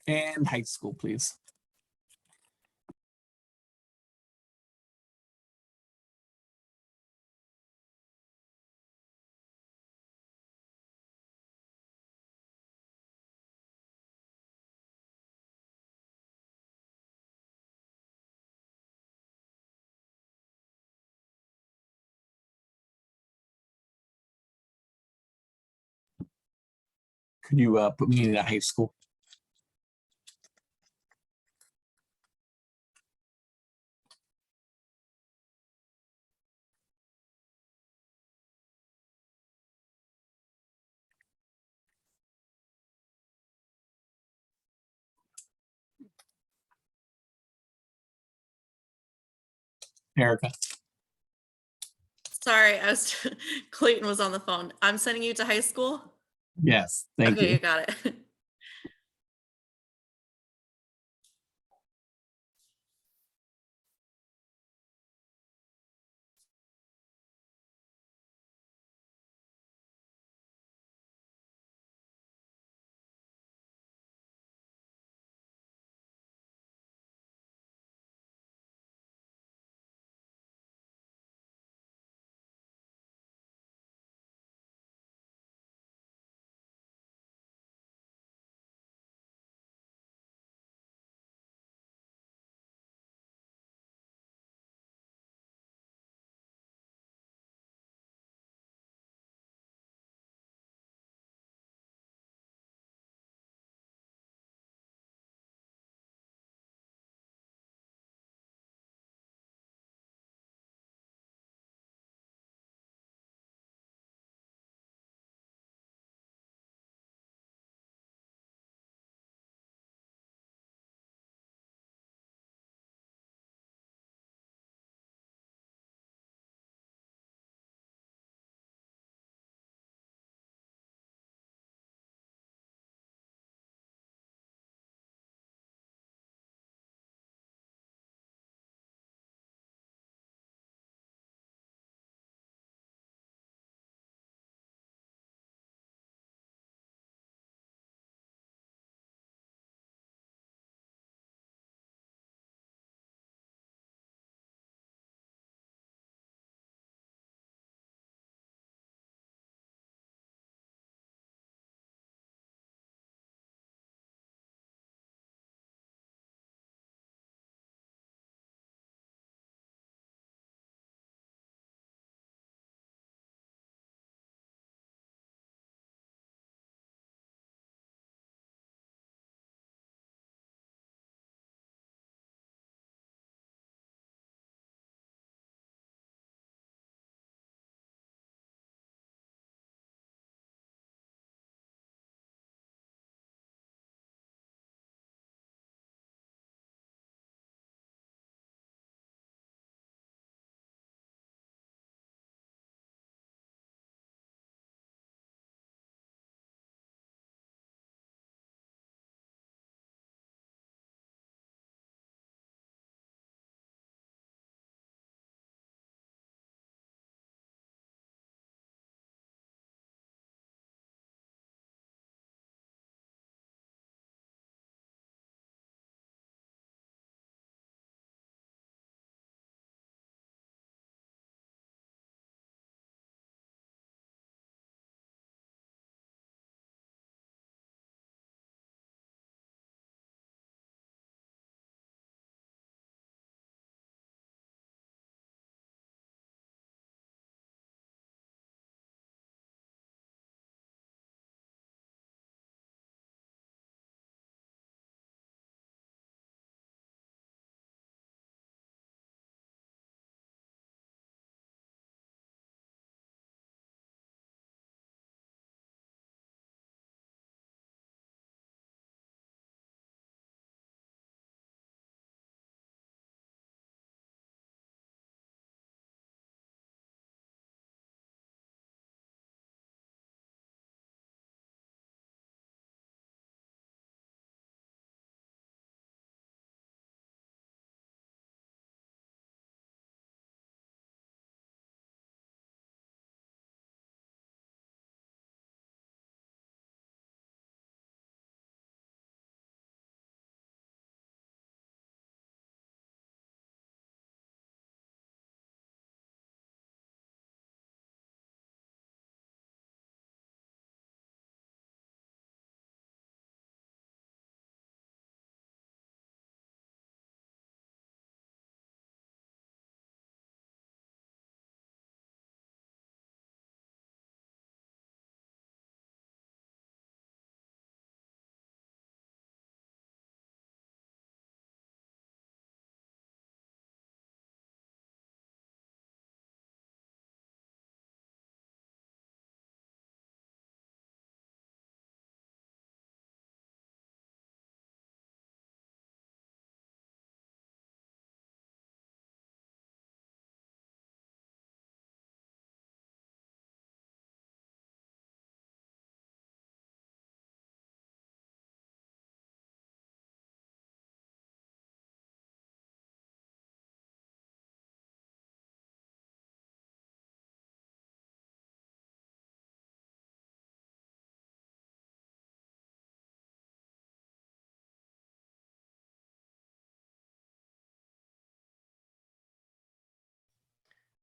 And high school, please. Could you put me in a high school? Erica. Sorry, I was Clayton was on the phone. I'm sending you to high school. Yes, thank Okay, you. you got it.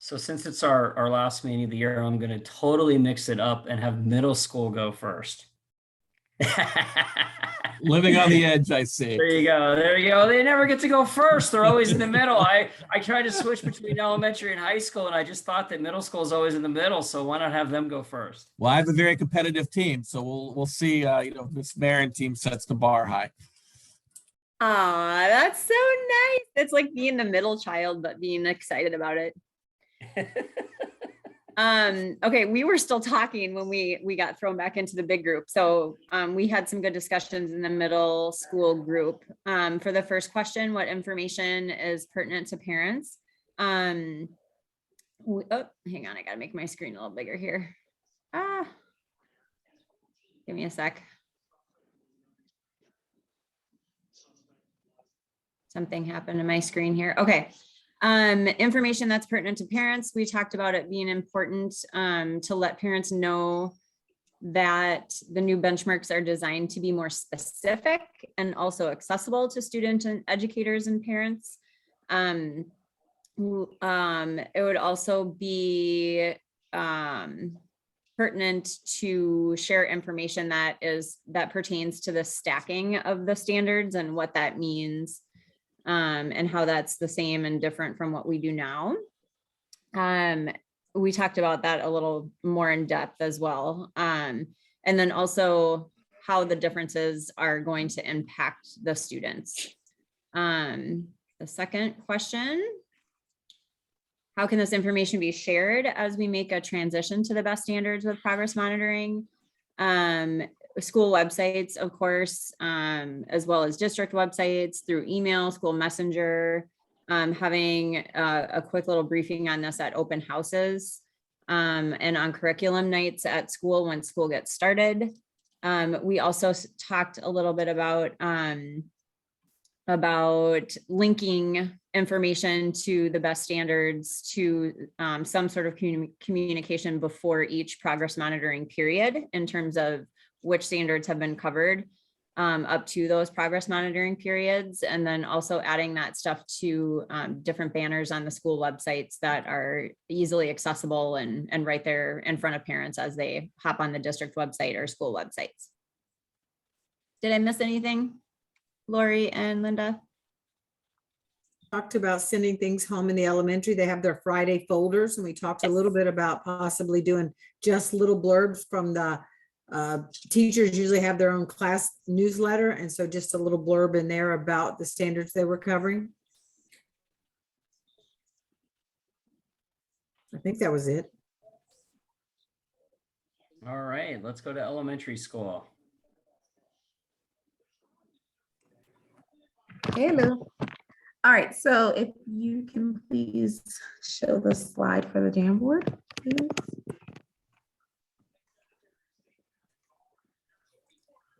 So since it's our last meeting of the year, I'm going to totally mix it up and have middle school go first. Living on the edge, I see. There you go. There you go. They never get to go first. They're always in the middle. I tried to switch between elementary and high school, and I just thought that middle school is always in the middle. So why not have them go first? Well, I have a very competitive team, so we'll see. This Marin team sets the bar high. Aw, that's so nice. It's like being the middle child, but being excited about it. Okay, we were still talking when we got thrown back into the big group. So we had some good discussions in the middle school group. For the first question, what information is pertinent to parents? Oh, hang on, I gotta make my screen a little bigger here. Give me a sec. Something happened to my screen here. Okay. Information that's pertinent to parents. We talked about it being important to let parents know that the new benchmarks are designed to be more specific and also accessible to students and educators and parents. It would also be pertinent to share information that pertains to the stacking of the standards and what that means. And how that's the same and different from what we do now. We talked about that a little more in depth as well. And then also how the differences are going to impact the students. The second question, how can this information be shared as we make a transition to the best standards with progress monitoring? School websites, of course, as well as district websites through email, school messenger, having a quick little briefing on this at open houses and on curriculum nights at school when school gets started. We also talked a little bit about linking information to the best standards to some sort of communication before each progress monitoring period in terms of which standards have been covered up to those progress monitoring periods. And then also adding that stuff to different banners on the school websites that are easily accessible and right there in front of parents as they hop on the district website or school websites. Did I miss anything, Lori and Linda? Talked about sending things home in the elementary. They have their Friday folders, and we talked a little bit about possibly doing just little blurbs from the teachers usually have their own class newsletter, and so just a little blurb in there about the standards they were covering. I think that was it. All right, let's go to elementary school. Hello. All right, so if you can please show the slide for the Jamboard, please.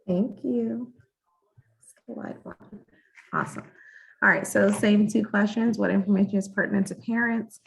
Thank you. Slide one. Awesome. All right, so same two questions. What information is pertinent to parents?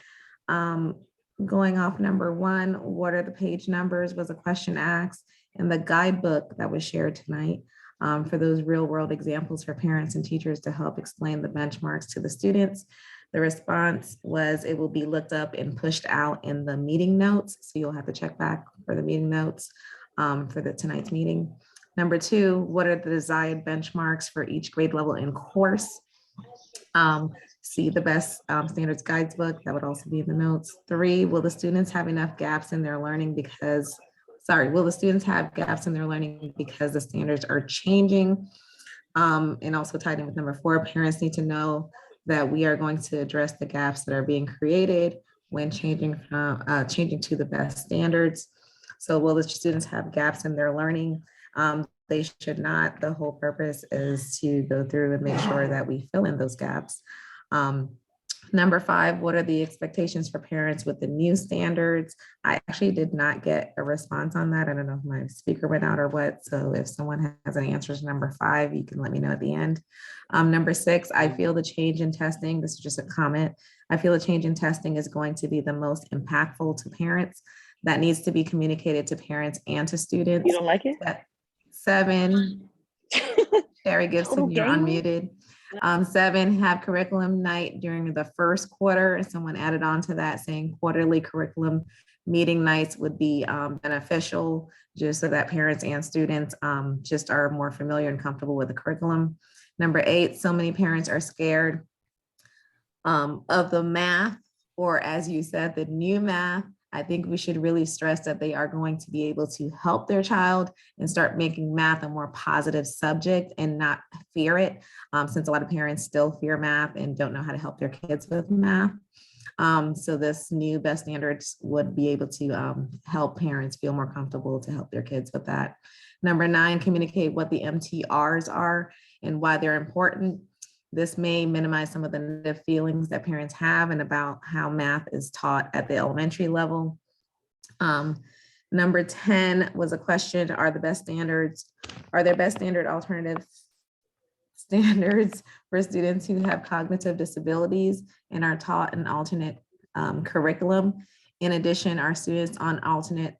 Going off number one, what are the page numbers was a question asked, and the guidebook that was shared tonight for those real world examples for parents and teachers to help explain the benchmarks to the students. The response was it will be looked up and pushed out in the meeting notes. So you'll have to check back for the meeting notes for tonight's meeting. Number two, what are the desired benchmarks for each grade level in course? See the best standards guidebook, that would also be in the notes. Three, will the students have enough gaps in their learning will the students have gaps in their learning because the standards are changing? And also tied in with number four, parents need to know that we are going to address the gaps that are being created when changing to the best standards. So will the students have gaps in their learning? They should not. The whole purpose is to go through and make sure that we fill in those gaps. Number five, what are the expectations for parents with the new standards? I actually did not get a response on that. I don't know if my speaker went out or what. So if someone has any answers to number five, you can let me know at the end. Number six, I feel the change in testing, this is just a comment. I feel the change in testing is going to be the most impactful to parents. That needs to be communicated to parents and to students. You don't like it? 7, Sherry Gibson, you're unmuted. 7, have curriculum night during the first quarter. Someone added on to that saying quarterly curriculum meeting nights would be beneficial, just so that parents and students just are more familiar and comfortable with the curriculum. Number 8, so many parents are scared of the math, or as you said, the new math. I think we should really stress that they are going to be able to help their child and start making math a more positive subject and not fear it, since a lot of parents still fear math and don't know how to help their kids with math. So this new best standards would be able to help parents feel more comfortable to help their kids with that. Number 9, communicate what the MTRs are and why they're important. This may minimize some of the negative feelings that parents have and about how math is taught at the elementary level. Number 10 was a question, are there best standard alternative standards for students who have cognitive disabilities and are taught an alternate curriculum? In addition, are students on alternate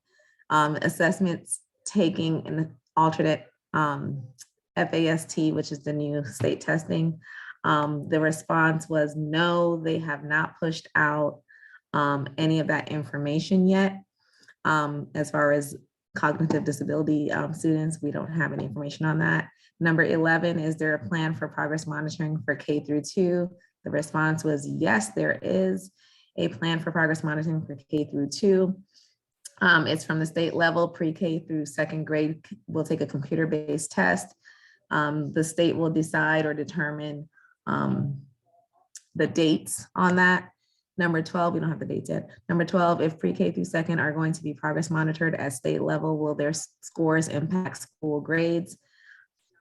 assessments taking an alternate FAST, which is the new state testing? The response was no, they have not pushed out any of that information yet. As far as cognitive disability students, we don't have any information on that. Number 11, is there a plan for progress monitoring for K through 2? The response was yes, there is a plan for progress monitoring for K through 2. It's from the state level. Pre-K through 2nd grade will take a computer-based test. The state will decide or determine the dates on that. Number 12, we don't have the dates yet. Number 12, if pre-K through 2nd are going to be progress monitored at state level, will their scores impact school grades?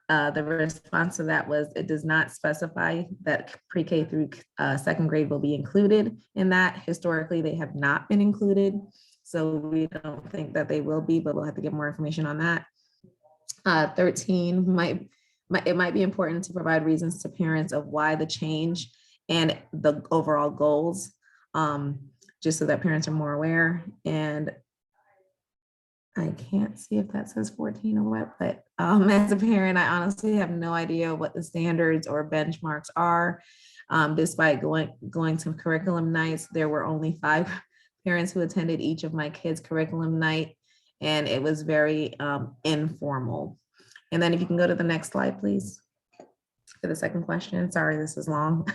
The response to that was it does not specify that pre-K through 2nd grade will be included in that. Historically, they have not been included. So we don't think that they will be, but we'll have to get more information on that. 13, it might be important to provide reasons to parents of why the change and the overall goals, just so that parents are more aware. And I can't see if that says 14 or what, but as a parent, I honestly have no idea what the standards or benchmarks are. Despite going to curriculum nights, there were only 5 parents who attended each of my kids' curriculum night, and it was very informal. And then if you can go to the next slide, please, for the second question. Sorry, this is long.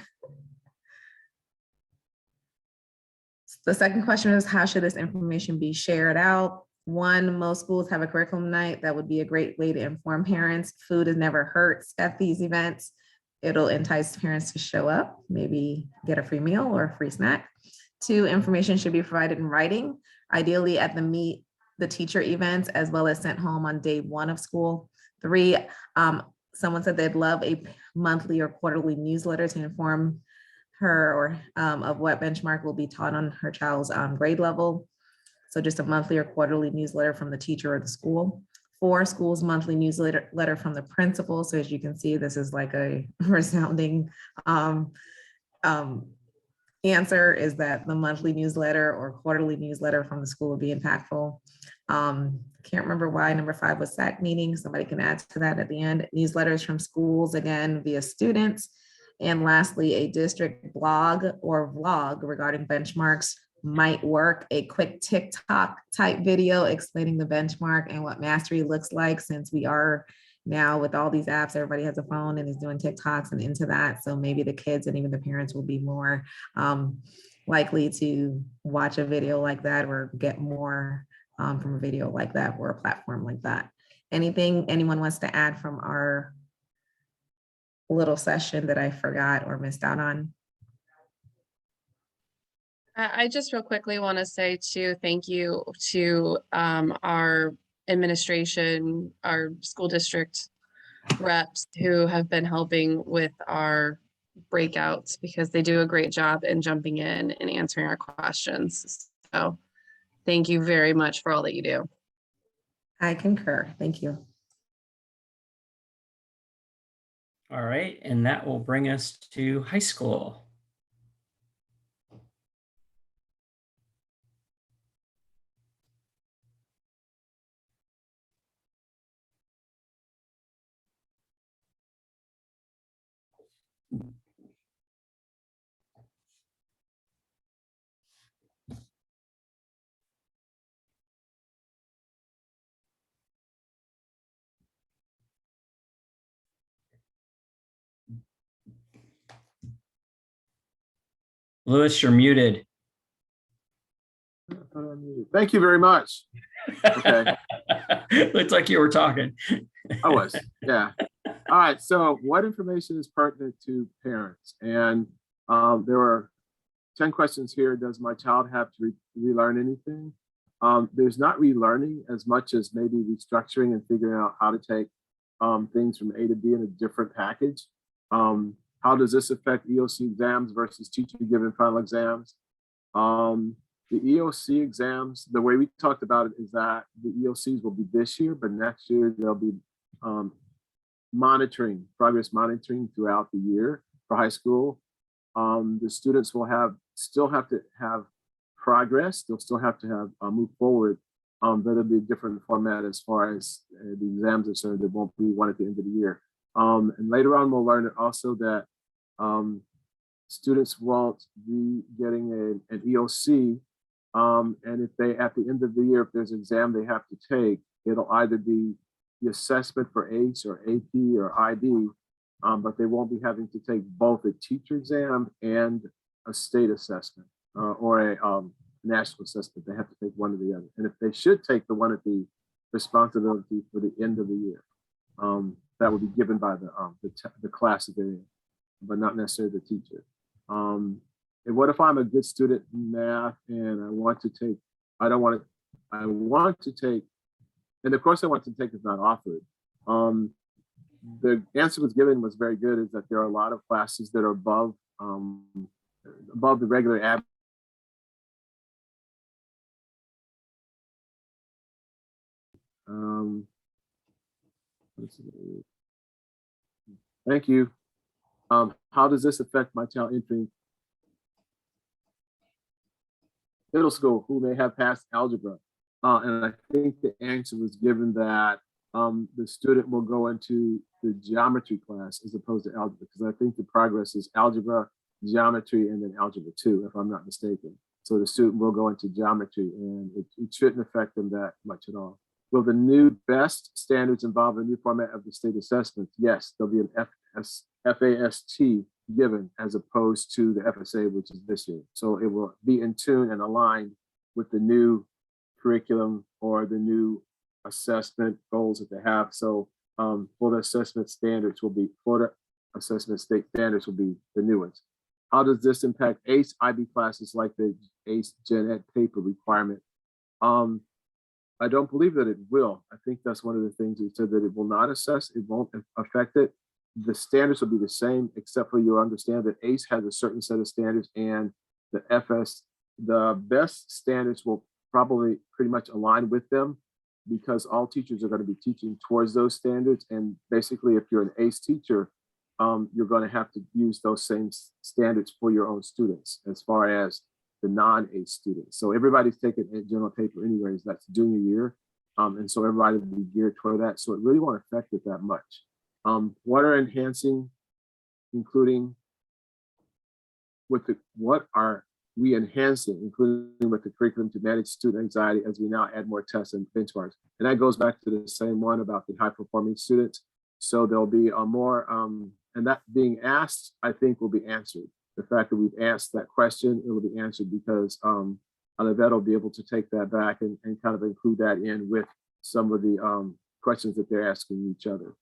The second question is, how should this information be shared out? 1, most schools have a curriculum night. That would be a great way to inform parents. Food is never hurts at these events. It'll entice parents to show up, maybe get a free meal or a free snack. 2, information should be provided in writing, ideally at the meet the teacher events, as well as sent home on day 1 of school. 3, someone said they'd love a monthly or quarterly newsletter to inform her or of what benchmark will be taught on her child's grade level. So just a monthly or quarterly newsletter from the teacher or the school. 4, schools monthly newsletter from the principal. So as you can see, this is like a resounding answer, is that the monthly newsletter or quarterly newsletter from the school would be impactful. Can't remember why number 5 was SAC meeting. Somebody can add to that at the end. Newsletters from schools, again, via students. And lastly, a district blog or vlog regarding benchmarks might work. A quick TikTok type video explaining the benchmark and what mastery looks like, since we are now with all these apps, everybody has a phone and is doing TikToks and into that. So maybe the kids and even the parents will be more likely to watch a video like that or get more from a video like that or a platform like that. Anything anyone wants to add from our little session that I forgot or missed out on? I just real quickly want to say too, thank you to our administration, our school district reps who have been helping with our breakouts, because they do a great job in jumping in and answering our questions. So thank you very much for all that you do. I concur. Thank you. All right, and that will bring us to high school. Louis, you're muted. Thank you very much. Okay. Looked like you were talking. I was, yeah. All right, so what information is pertinent to parents? And there were 10 questions here. Does my child have to relearn anything? There's not relearning as much as maybe restructuring and figuring out how to take things from A to B in a different package. How does this affect EOC exams versus teacher given final exams? The EOC exams, the way we talked about it is that the EOCs will be this year, but next year they'll be progress monitoring throughout the year for high school. The students will still have to have progress. They'll still have to have move forward, but it'll be a different format as far as the exams are concerned. There won't be one at the end of the year. And later on, we'll learn also that students won't be getting an EOC. And if they, at the end of the year, if there's an exam they have to take, it'll either be the assessment for ACE or AP or IB, but they won't be having to take both a teacher exam and a state assessment or a national assessment. They have to take one or the other. And if they should take the one at the responsibility for the end of the year, that will be given by the class that they're in, but not necessarily the teacher. And what if I'm a good student in math and I want to take, and of course I want to take is not offered. The answer was given was very good, is that there are a lot of classes that are above the regular average. Thank you. How does this affect my child entering middle school who may have passed algebra? And I think the answer was given that the student will go into the geometry class as opposed to algebra, because I think the progress is algebra, geometry, and then algebra 2, if I'm not mistaken. So the student will go into geometry, and it shouldn't affect them that much at all. Will the new BEST standards involve a new format of the state assessments? Yes, there'll be an FAST given as opposed to the FSA, which is this year. So it will be in tune and aligned with the new curriculum or the new assessment goals that they have. So Florida assessment standards will be, Florida assessment state standards will be the new ones. How does this impact ACE IB classes like the ACE Gen Ed paper requirement? I don't believe that it will. I think that's one of the things he said, that it will not assess, it won't affect it. The standards will be the same, except for you understand that ACE has a certain set of standards, and the BEST standards will probably pretty much align with them, because all teachers are going to be teaching towards those standards. And basically, if you're an ACE teacher, you're going to have to use those same standards for your own students as far as the non-ACE students. So everybody's taking a general paper anyways, that's junior year. And so everybody will be geared toward that. So it really won't affect it that much. What are enhancing, including with what are we enhancing, including with the curriculum to manage student anxiety as we now add more tests and benchmarks? And that goes back to the same one about the high performing students. So there'll be a more, and that being asked, I think will be answered. The fact that we've asked that question, it will be answered because Olivet will be able to take that back and kind of include that in with some of the questions that they're asking each other.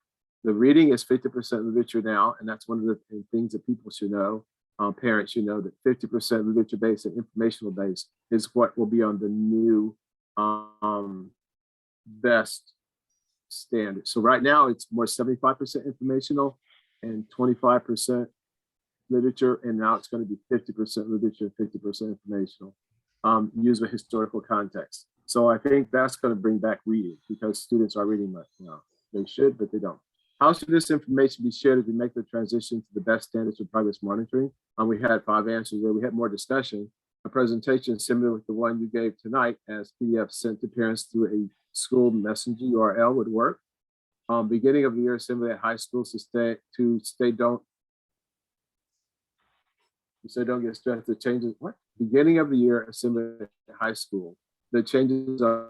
The reading is 50% literature now, and that's one of the things that people should know. Parents should know that 50% literature based and informational based is what will be on the new BEST standard. So right now it's more 75% informational and 25% literature, and now it's going to be 50% literature, 50% informational, used with historical context. So I think that's going to bring back reading, because students are reading much now. They should, but they don't. How should this information be shared as we make the transition to the BEST standards for progress monitoring? We had 5 answers there. We had more discussion. A presentation similar with the one you gave tonight as PDF sent to parents through a school messenger URL would work. Beginning of the year assembly at high schools to stay don't so don't get stressed. The changes, what? Beginning of the year, assembly at high school. The changes are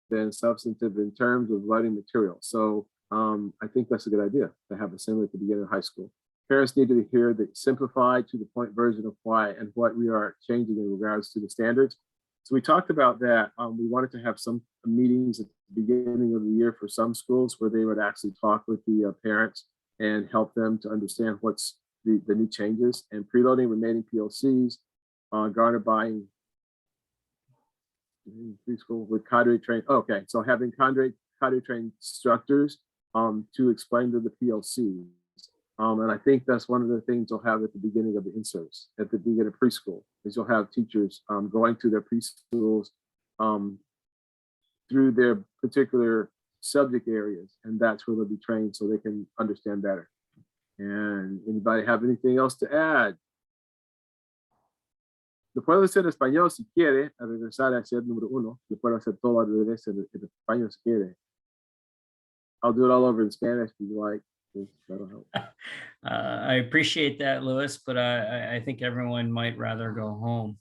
then substantive in terms of writing material. So I think that's a good idea to have assembly at the beginning of high school. Parents need to hear the simplified to the point version of why and what we are changing in regards to the standards. So we talked about that. We wanted to have some meetings at the beginning of the year for some schools where they would actually talk with the parents and help them to understand what's the new changes, and preloading remaining PLCs, garner buying preschool with cadre trained. Okay, so having cadre trained instructors to explain to the PLCs. And I think that's one of the things you'll have at the beginning of the in-service, at the beginning of preschool, is you'll have teachers going to their preschools through their particular subject areas, and that's where they'll be trained so they can understand better. And anybody have anything else to add? Lo puedo hacer en español si quiere, a regresar a ser número 1. Lo puedo hacer todo al revés en español si quiere. I'll do it all over in Spanish if you like. That'll help. I appreciate that, Louis, but I think everyone might rather go home.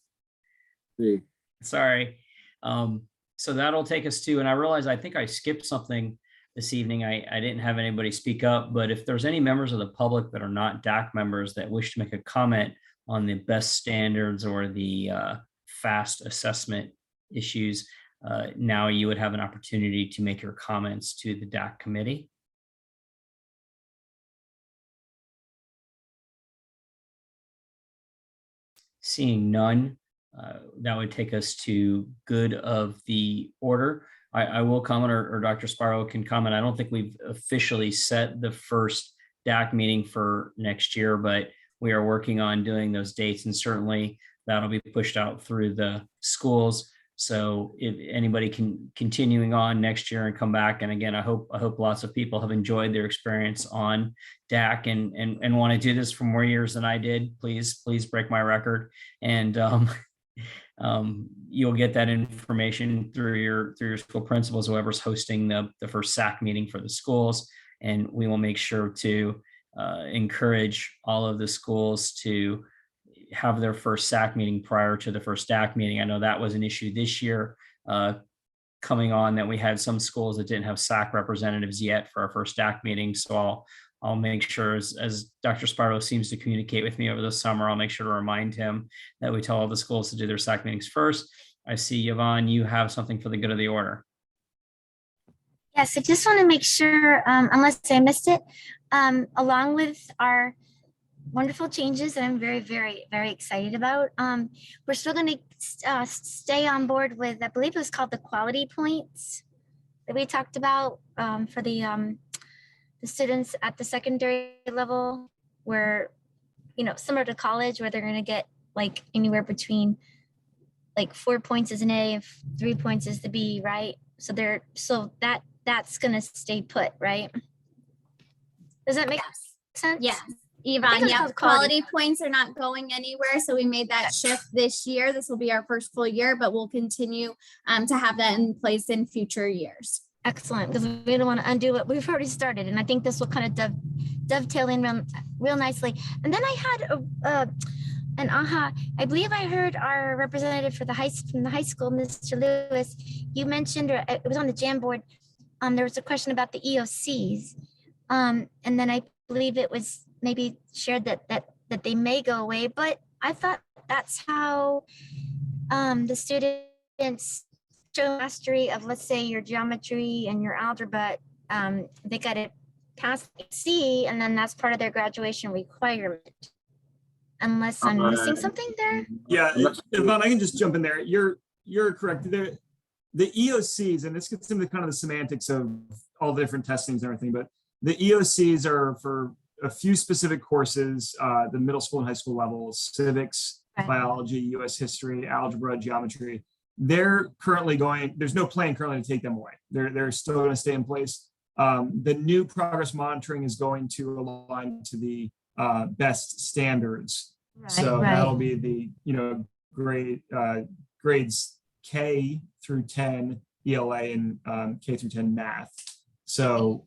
Sí. Sorry. So that'll take us to, and I realize I think I skipped something this evening. I didn't have anybody speak up, but if there's any members of the public that are not DAC members that wish to make a comment on the best standards or the FAST assessment issues, now you would have an opportunity to make your comments to the DAC committee. Seeing none, that would take us to good of the order. I will comment, or Dr. Sparrow can comment. I don't think we've officially set the first DAC meeting for next year, but we are working on doing those dates, and certainly that'll be pushed out through the schools. So if anybody can continuing on next year and come back, and again, I hope lots of people have enjoyed their experience on DAC and want to do this for more years than I did. Please break my record, and you'll get that information through your school principals, whoever's hosting the first SAC meeting for the schools, and we will make sure to encourage all of the schools to have their first SAC meeting prior to the first DAC meeting. I know that was an issue this year coming on, that we had some schools that didn't have SAC representatives yet for our first DAC meeting. So I'll make sure, as Dr. Sparrow seems to communicate with me over the summer, I'll make sure to remind him that we tell all the schools to do their SAC meetings first. I see, Yvonne, you have something for the good of the order. Yes, I just want to make sure, unless I missed it, along with our wonderful changes that I'm very, very, very excited about, we're still going to stay on board with, I believe it was called the quality points that we talked about for the students at the secondary level, where, similar to college, where they're going to get like anywhere between like 4 points as an A and 3 points as the B, right? So that's going to stay put, right? Does that make sense? Yes. Yvonne, yeah, quality points are not going anywhere. So we made that shift this year. This will be our first full year, but we'll continue to have that in place in future years. Excellent, because we don't want to undo what we've already started. And I think this will kind of dovetail in real nicely. And then I had an aha. I believe I heard our representative from the high school, Mr. Lewis, you mentioned, or it was on the Jamboard, there was a question about the EOCs. And then I believe it was maybe shared that they may go away, but I thought that's how the students show mastery of, let's say, your geometry and your algebra. They got to pass C, and then that's part of their graduation requirement. Unless I'm missing something there. Yeah, Yvonne, I can just jump in there. You're correct. The EOCs, and this gets into kind of the semantics of all the different testings and everything, but the EOCs are for a few specific courses, the middle school and high school levels: civics, biology, US history, algebra, geometry. They're currently going, there's no plan currently to take them away. They're still going to stay in place. The new progress monitoring is going to align to the best standards. That'll be the grades K through 10 ELA and K through 10 math. So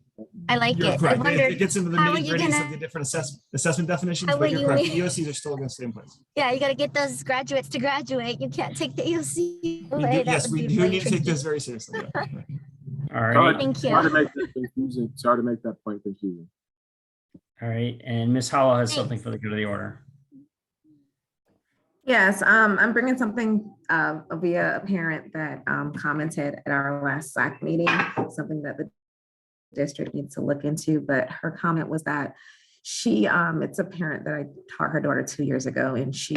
I like You're it. I correct. wondered, It gets into the how are nitty you gritties gonna- of the different assessment definitions, How but are you're you- correct. The EOCs are still going to stay in place. yeah, you gotta get those graduates to graduate. You can't take the EOC We away. do, That yes, would we be do really need to take tricky. this very seriously. Yeah. All right. Sorry, Thank sorry you. to make that confusing. Sorry to make that point confusing. All right. And Ms. Howell has Thanks. something for the good of the order. Yes, I'm bringing something via a parent that commented at our last SAC meeting, something that the district needs to look into, but her comment was that it's a parent that I taught her daughter 2 years ago, and she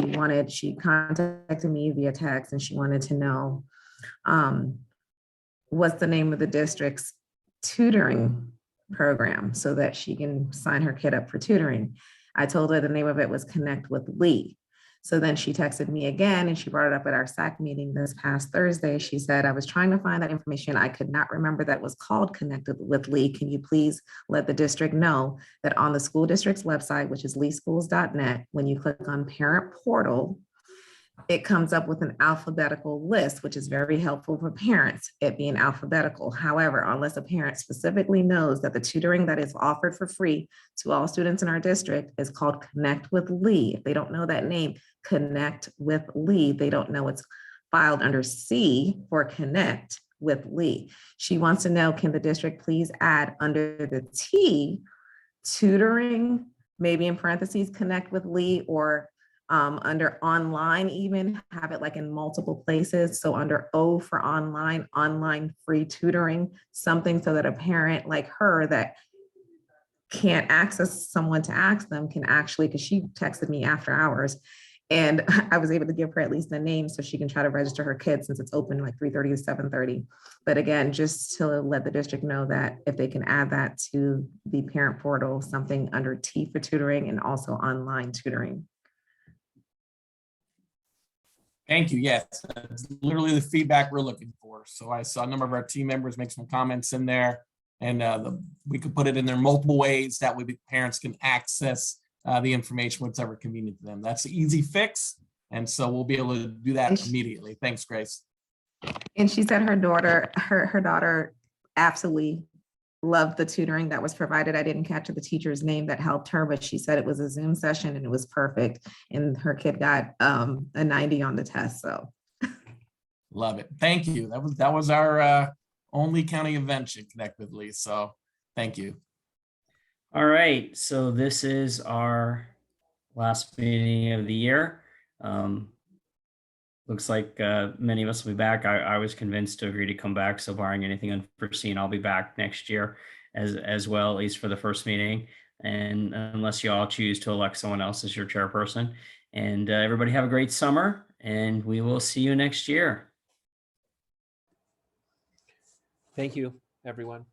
contacted me via text, and she wanted to know what's the name of the district's tutoring program so that she can sign her kid up for tutoring. I told her the name of it was Connect with Lee. So then she texted me again, and she brought it up at our SAC meeting this past Thursday. She said, I was trying to find that information. I could not remember that it was called Connected with Lee. Can you please let the district know that on the school district's website, which is leeschools.net, when you click on parent portal, it comes up with an alphabetical list, which is very helpful for parents, it being alphabetical. However, unless a parent specifically knows that the tutoring that is offered for free to all students in our district is called Connect with Lee, if they don't know that name, Connect with Lee, they don't know it's filed under C for Connect with Lee. She wants to know, can the district please add under the T, tutoring, maybe in parentheses, Connect with Lee, or under online, even have it like in multiple places. So under O for online free tutoring, something so that a parent like her that can't access someone to ask them can actually, because she texted me after hours, and I was able to give her at least a name so she can try to register her kids, since it's open like 3:30 to 7:30. But again, just to let the district know that if they can add that to the parent portal, something under T for tutoring and also online tutoring. Thank you. Yes, that's literally the feedback we're looking for. So I saw a number of our team members make some comments in there, and we could put it in there multiple ways. That way parents can access the information, whatever convenient to them. That's an easy fix. And so we'll be able to do that immediately. Thanks, Grace. And she said her daughter absolutely loved the tutoring that was provided. I didn't catch the teacher's name that helped her, but she said it was a Zoom session and it was perfect. And her kid got a 90 on the test. So Love it. Thank you. That was our only county event should Connect with Lee. So thank you. All right. So this is our last meeting of the year. Looks like many of us will be back. I was convinced to agree to come back. So barring anything unforeseen, I'll be back next year as well, at least for the first meeting. And unless you all choose to elect someone else as your chairperson. And everybody have a great summer, and we will see you next year. Thank you, everyone.